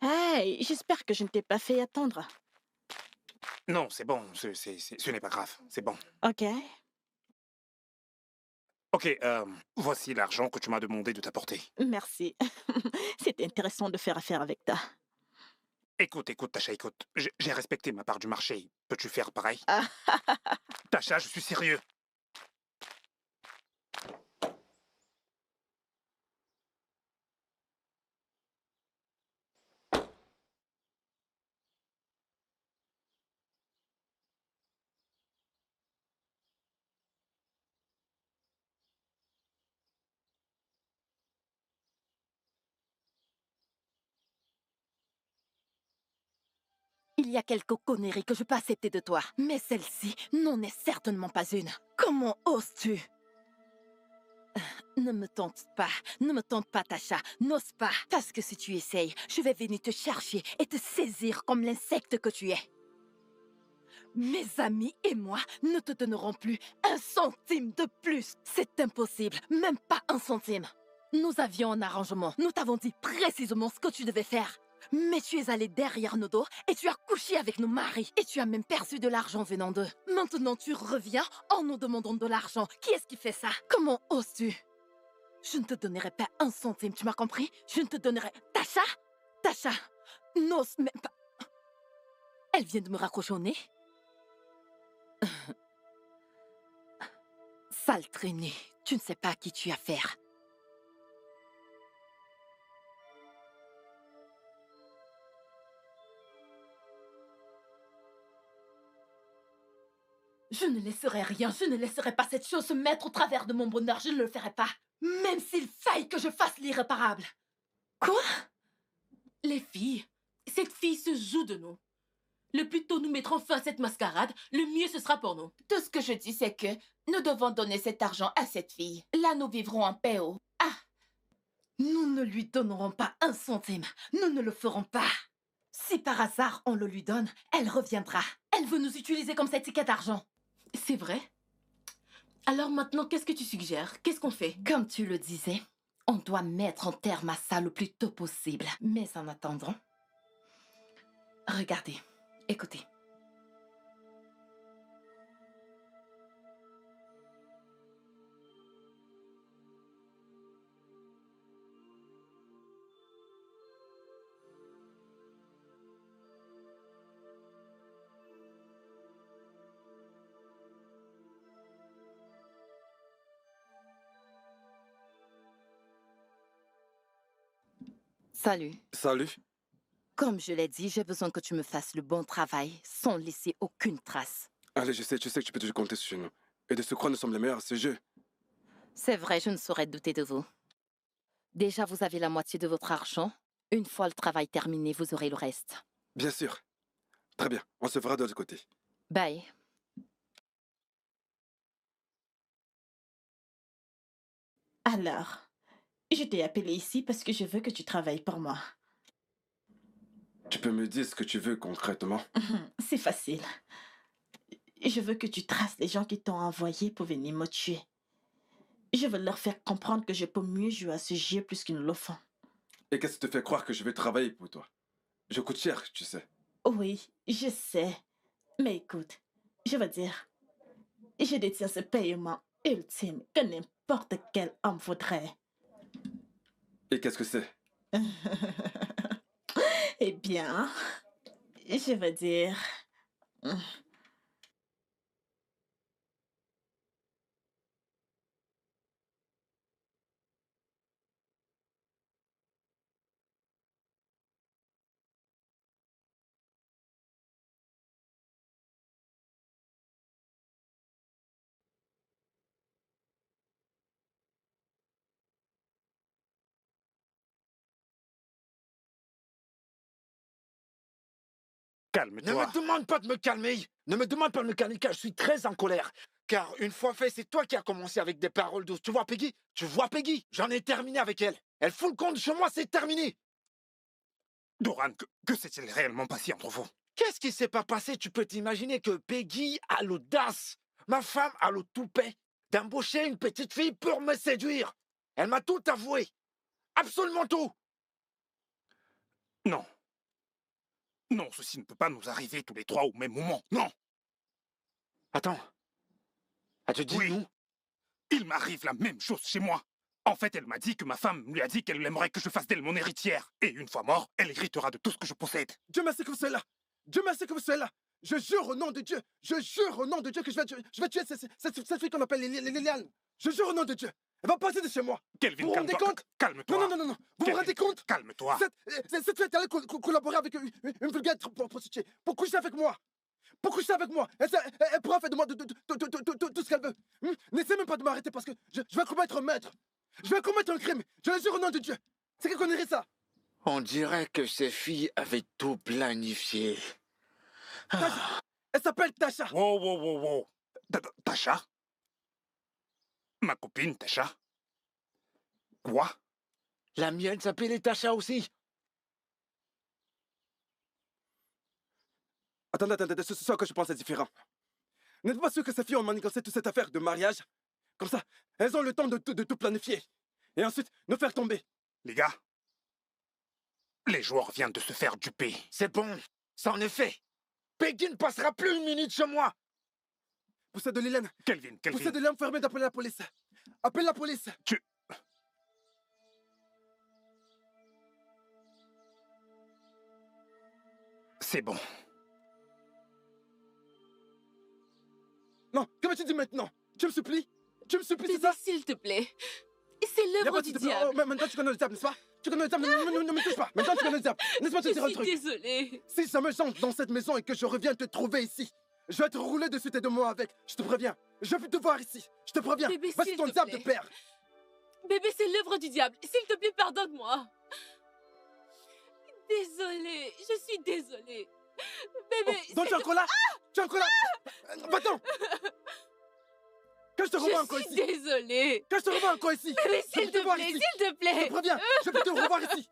Hey, j'espère que je ne t'ai pas fait attendre. Non, c'est bon, ce n'est pas grave, c'est bon. Ok. Ok, voici l'argent que tu m'as demandé de t'apporter. Merci. C'est intéressant de faire affaire avec toi. Écoute, Tasha, écoute. J'ai respecté ma part du marché. Peux-tu faire pareil? Ah, Tasha, je suis sérieux. Il y a quelques conneries que je peux accepter de toi, mais celle-ci n'en est certainement pas une. Comment oses-tu? Ne me tente pas, Tasha, n'ose pas. Parce que si tu essayes, je vais venir te chercher et te saisir comme l'insecte que tu es. Mes amis et moi ne te donnerons plus 1 centime de plus. C'est impossible, même pas 1 centime. Nous avions un arrangement. Nous t'avons dit précisément ce que tu devais faire. Mais tu es allé derrière nos dos et tu as couché avec nos maris. Et tu as même perçu de l'argent venant d'eux. Maintenant, tu reviens en nous demandant de l'argent. Qui est-ce qui fait ça? Comment oses-tu? Je ne te donnerai pas un centime, tu m'as compris? Je ne te donnerai... Tasha? Tasha, n'ose même pas... Elle vient de me raccrocher au nez. Sale traînée, tu ne sais pas à qui tu as affaire. Je ne laisserai rien, je ne laisserai pas cette chose se mettre au travers de mon bonheur, je ne le ferai pas. Même s'il faille que je fasse l'irréparable. Quoi? Les filles, cette fille se joue de nous. Le plus tôt nous mettrons fin à cette mascarade, le mieux ce sera pour nous. Tout ce que je dis, c'est que nous devons donner cet argent à cette fille. Là, nous vivrons en paix. Oh. Ah, Nous ne lui donnerons pas un centime, nous ne le ferons pas. Si par hasard on le lui donne, elle reviendra. Elle veut nous utiliser comme cet ticket d'argent. C'est vrai? Alors maintenant, qu'est-ce que tu suggères? Qu'est-ce qu'on fait? Comme tu le disais, on doit mettre en terme à ça le plus tôt possible. Mais en attendant, regardez, écoutez. Salut. Salut. Comme je l'ai dit, j'ai besoin que tu me fasses le bon travail sans laisser aucune trace. Allez, je sais que tu peux toujours compter sur nous. Et de ce croire, nous sommes les meilleurs à ce jeu. C'est vrai, je ne saurais douter de vous. Déjà, vous avez la moitié de votre argent. Une fois le travail terminé, vous aurez le reste. Bien sûr. Très bien, on se verra de l'autre côté. Bye. Alors, je t'ai appelé ici parce que je veux que tu travailles pour moi. Tu peux me dire ce que tu veux concrètement? C'est facile. Je veux que tu traces les gens qui t'ont envoyé pour venir me tuer. Je veux leur faire comprendre que je peux mieux jouer à ce jeu plus qu'ils ne le font. Et qu'est-ce qui te fait croire que je vais travailler pour toi? Je coûte cher, tu sais. Oui, je sais. Mais écoute, je veux dire, je détiens ce paiement ultime que n'importe quel homme voudrait. Et qu'est-ce que c'est? Eh bien, je veux dire... Ne Calme-toi. me demande pas de me calmer. Ne me demande pas de me calmer car je suis très en colère. Car une fois fait, c'est toi qui as commencé avec des paroles douces. Tu vois Peggy? Tu vois Peggy? J'en ai terminé avec elle. Elle fout le compte chez moi, c'est terminé. Doran, que s'est-il réellement passé entre vous? Qu'est-ce qui s'est pas passé? Tu peux t'imaginer que Peggy a l'audace, ma femme a le toupet, d'embaucher une petite fille pour me séduire. Elle m'a tout avoué. Absolument tout. Non. Non, ceci ne peut pas nous arriver tous les trois au même moment. Non. Attends. Elle te dit Oui. nous? Il m'arrive la même chose chez moi. En fait, elle m'a dit que ma femme lui a dit qu'elle aimerait que je fasse d'elle mon héritière. Et une fois mort, elle héritera de tout ce que je possède. Dieu merci que vous soyez là. Dieu merci que vous soyez là. Je jure au nom de Dieu. Je jure au nom de Dieu que je vais tuer cette fille qu'on appelle Liliane. Je jure au nom de Dieu. Elle va passer de chez moi. Kelvin, Vous vous rendez calme-toi. compte? Calme-toi. Non. Vous vous Kelvin, rendez compte? Calme-toi. Cette fille est allée collaborer avec une vulgaire prostituée pour coucher avec moi. Pour coucher avec moi. Elle pourra faire de moi tout ce qu'elle veut. N'essaie même pas de m'arrêter parce que je vais commettre un meurtre. Je vais commettre un crime. Je le jure au nom de Dieu. C'est qui connaîtrait ça? On dirait que ces filles avaient tout planifié. Elle s'appelle Tasha. Wow. Tasha? Ma copine, Tasha? Quoi? La mienne s'appelait Tasha aussi. Attendez, ce soir que je pense est différent. N'êtes-vous pas sûr que ces filles ont manigancé toute cette affaire de mariage? Comme ça, elles ont le temps de tout planifier. Et ensuite, nous faire tomber. Les gars, Les joueurs viennent de se faire duper. C'est bon, ça en est fait. Peggy ne passera plus une minute chez moi. Poussez de Lilène. Kelvin, Poussez de l'enfermer d'appeler la police. Appelle la police. C'est bon. Non, que tu dis maintenant? Tu me supplies? Tu me supplies, c'est Bébé, ça? s'il te plaît. C'est l'œuvre du diable. Oh, maintenant tu connais le diable, n'est-ce pas? Tu connais le diable, ne me touche pas. Maintenant tu connais le diable. Laisse-moi te dire un Je truc. suis désolée. Si jamais j'entre dans cette maison et que je reviens te trouver ici, je vais te rouler dessus tes deux mots avec. Je te préviens. Je veux te voir ici. Je te préviens. Bébé, Vas-y s'il ton te diable de plaît. père. Bébé, c'est l'œuvre du diable. S'il te plaît, pardonne-moi. Désolée. Je suis désolée. Bébé, Donc tu es encore là? Tu es encore là? Va-t'en. Que je te revois encore je suis ici. désolée. Que je te revois encore ici. Bébé, Je veux s'il te te voir plaît, ici. s'il te Je plaît. te préviens. Je veux te revoir ici.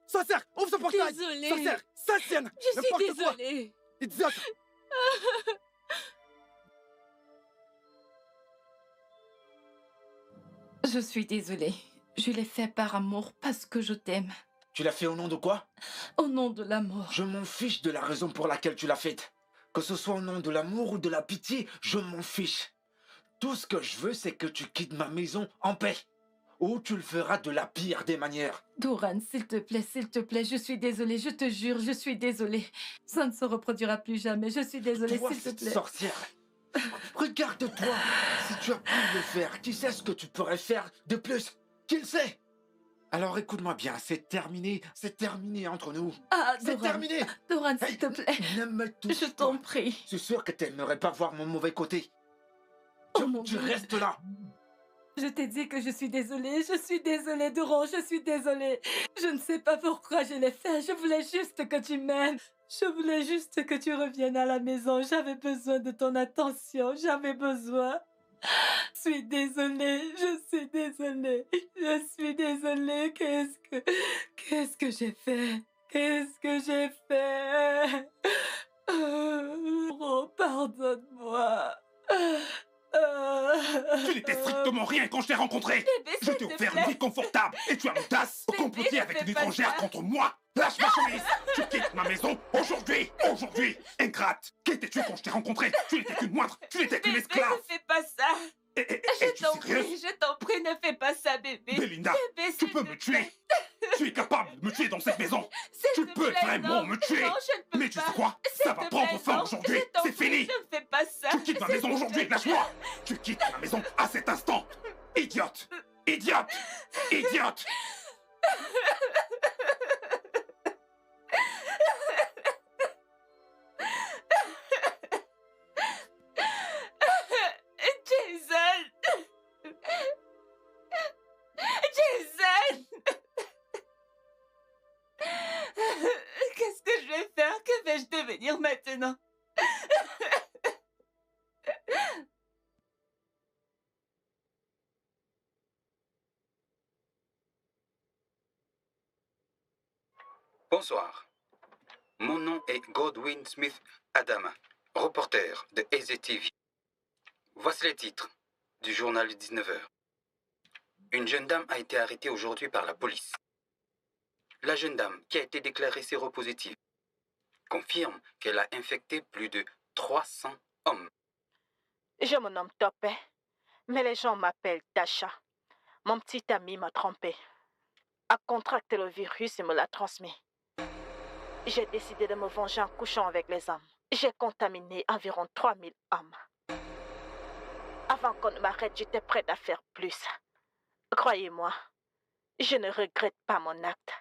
Sorcière, ouvre ce portail. Désolée. Sorcière, Sassienne. Je suis désolée. Idiote. Je suis désolée. Je l'ai fait par amour parce que je t'aime. Tu l'as fait au nom de quoi? Au nom de l'amour. Je m'en fiche de la raison pour laquelle tu l'as faite. Que ce soit au nom de l'amour ou de la pitié, je m'en fiche. Tout ce que je veux, c'est que tu quittes ma maison en paix. Ou tu le feras de la pire des manières. Doran, s'il te plaît, je suis désolée, je te jure, je suis désolée. Ça ne se reproduira plus jamais, je suis désolée, Toi, s'il te cette plaît. sorcière, regarde-toi. Si tu as pu le faire, qui sait ce que tu pourrais faire de plus? Qui le sait? Alors écoute-moi bien, c'est terminé entre nous. Ah, C'est Doran, terminé. Doran, s'il te plaît, Ne me touche je pas. t'en prie. Je suis sûr que tu n'aimerais pas voir mon mauvais côté. Oh mon Tu Dieu. restes là. Je t'ai dit que je suis désolée, Doran, je suis désolée. Je ne sais pas pourquoi je l'ai fait, je voulais juste que tu m'aimes. Je voulais juste que tu reviennes à la maison, j'avais besoin de ton attention, j'avais besoin. Je suis désolée, qu'est-ce que j'ai fait? Oh, pardonne-moi. Tu n'étais strictement rien quand je t'ai rencontré. Bébé, Je s'il t'ai te offert plaît. une vie confortable et tu as l'audace de Bébé, comploter ne avec fais une pas étrangère ça. contre moi. Lâche ma chemise. Tu quittes ma maison aujourd'hui. Ingrate. Qu'étais-tu quand je t'ai rencontré? Tu n'étais qu'une moindre. Tu n'étais qu'une Bébé, esclave. ne fais pas ça. Es-tu sérieuse? Je t'en prie, ne fais pas ça, bébé. Belinda, Bébé, tu s'il peux te me plaît. tuer. Tu es capable de me tuer dans cette maison. S'il Tu te peux plaît, vraiment non. me tuer. Non, je ne peux Mais tu pas. sais quoi? S'il Ça va te prendre plaît, fin non. aujourd'hui. Je t'en C'est prie, fini. Ne fais pas ça. Tu quittes ma S'il maison te aujourd'hui. plaît. Lâche-moi. Tu quittes ma maison à cet instant. Idiote. Jason! Qu'est-ce que je vais faire? Que vais-je devenir maintenant? Bonsoir. Mon nom est Godwin Smith Adama, reporter de AZ TV. Voici les titres du journal de 19h. Une jeune dame a été arrêtée aujourd'hui par la police. La jeune dame, qui a été déclarée séropositive, confirme qu'elle a infecté plus de 300 hommes. Je me nomme Topé, mais les gens m'appellent Tasha. Mon petit ami m'a trompé, a contracté le virus et me l'a transmis. J'ai décidé de me venger en couchant avec les hommes. J'ai contaminé environ 3000 hommes. Avant qu'on ne m'arrête, j'étais prête à faire plus. Croyez-moi, je ne regrette pas mon acte.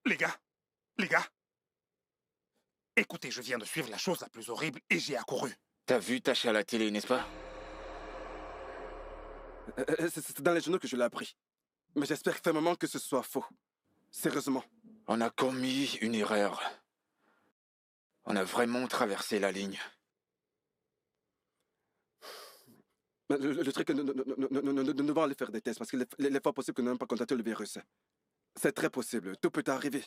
Les gars. Écoutez, je viens de suivre la chose la plus horrible et j'ai accouru. T'as vu Tasha à la télé, n'est-ce pas? C'est dans les journaux que je l'ai appris. Mais j'espère fermement que ce soit faux. Sérieusement. On a commis une erreur. On a vraiment traversé la ligne. Mais le truc, nous devons aller faire des tests parce qu'il est fort possible que nous n'ayons pas contacté le virus. C'est très possible. Tout peut arriver.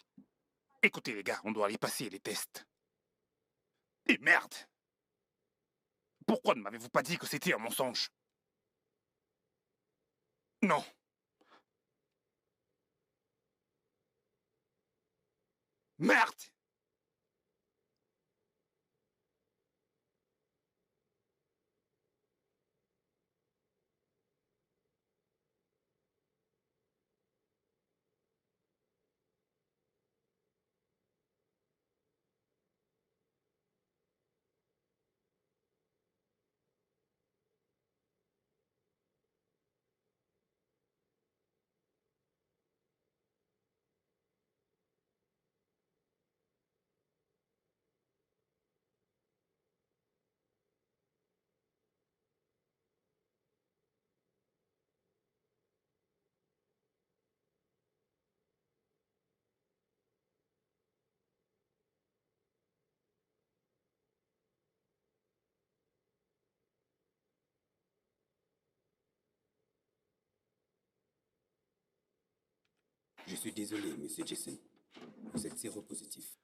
Écoutez les gars, on doit aller passer les tests. Et merde! Pourquoi ne m'avez-vous pas dit que c'était un mensonge? Non. Merde! Je suis désolé, monsieur Jason. Vous êtes séropositif.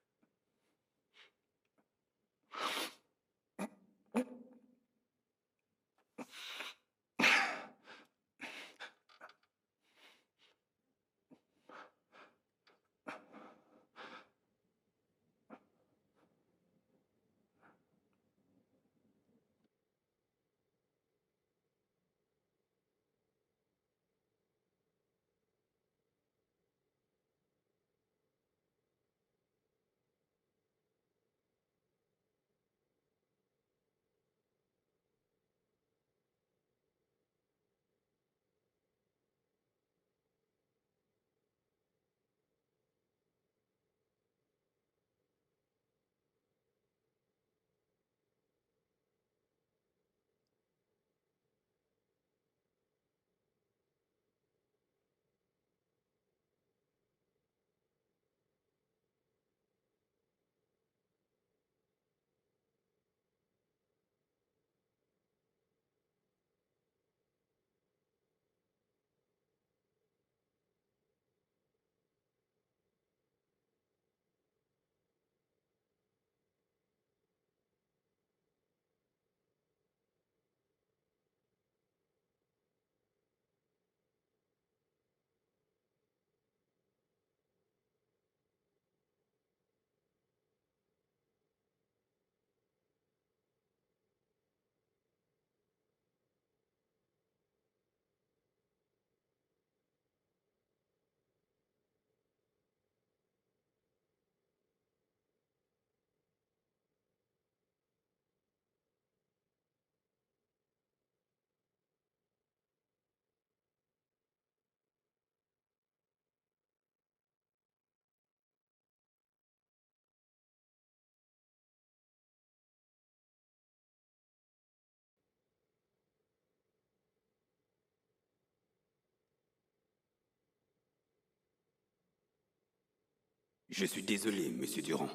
Je suis désolé, monsieur Durand.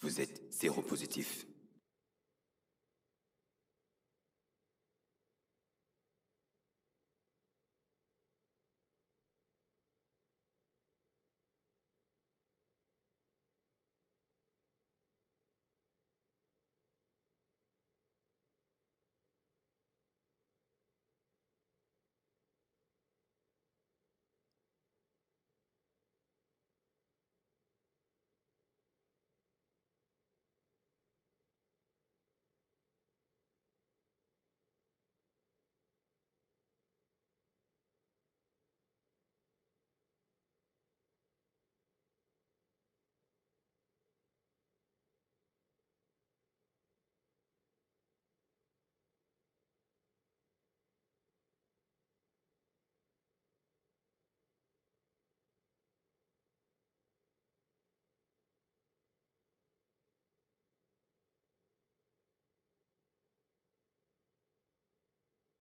Vous êtes séropositif.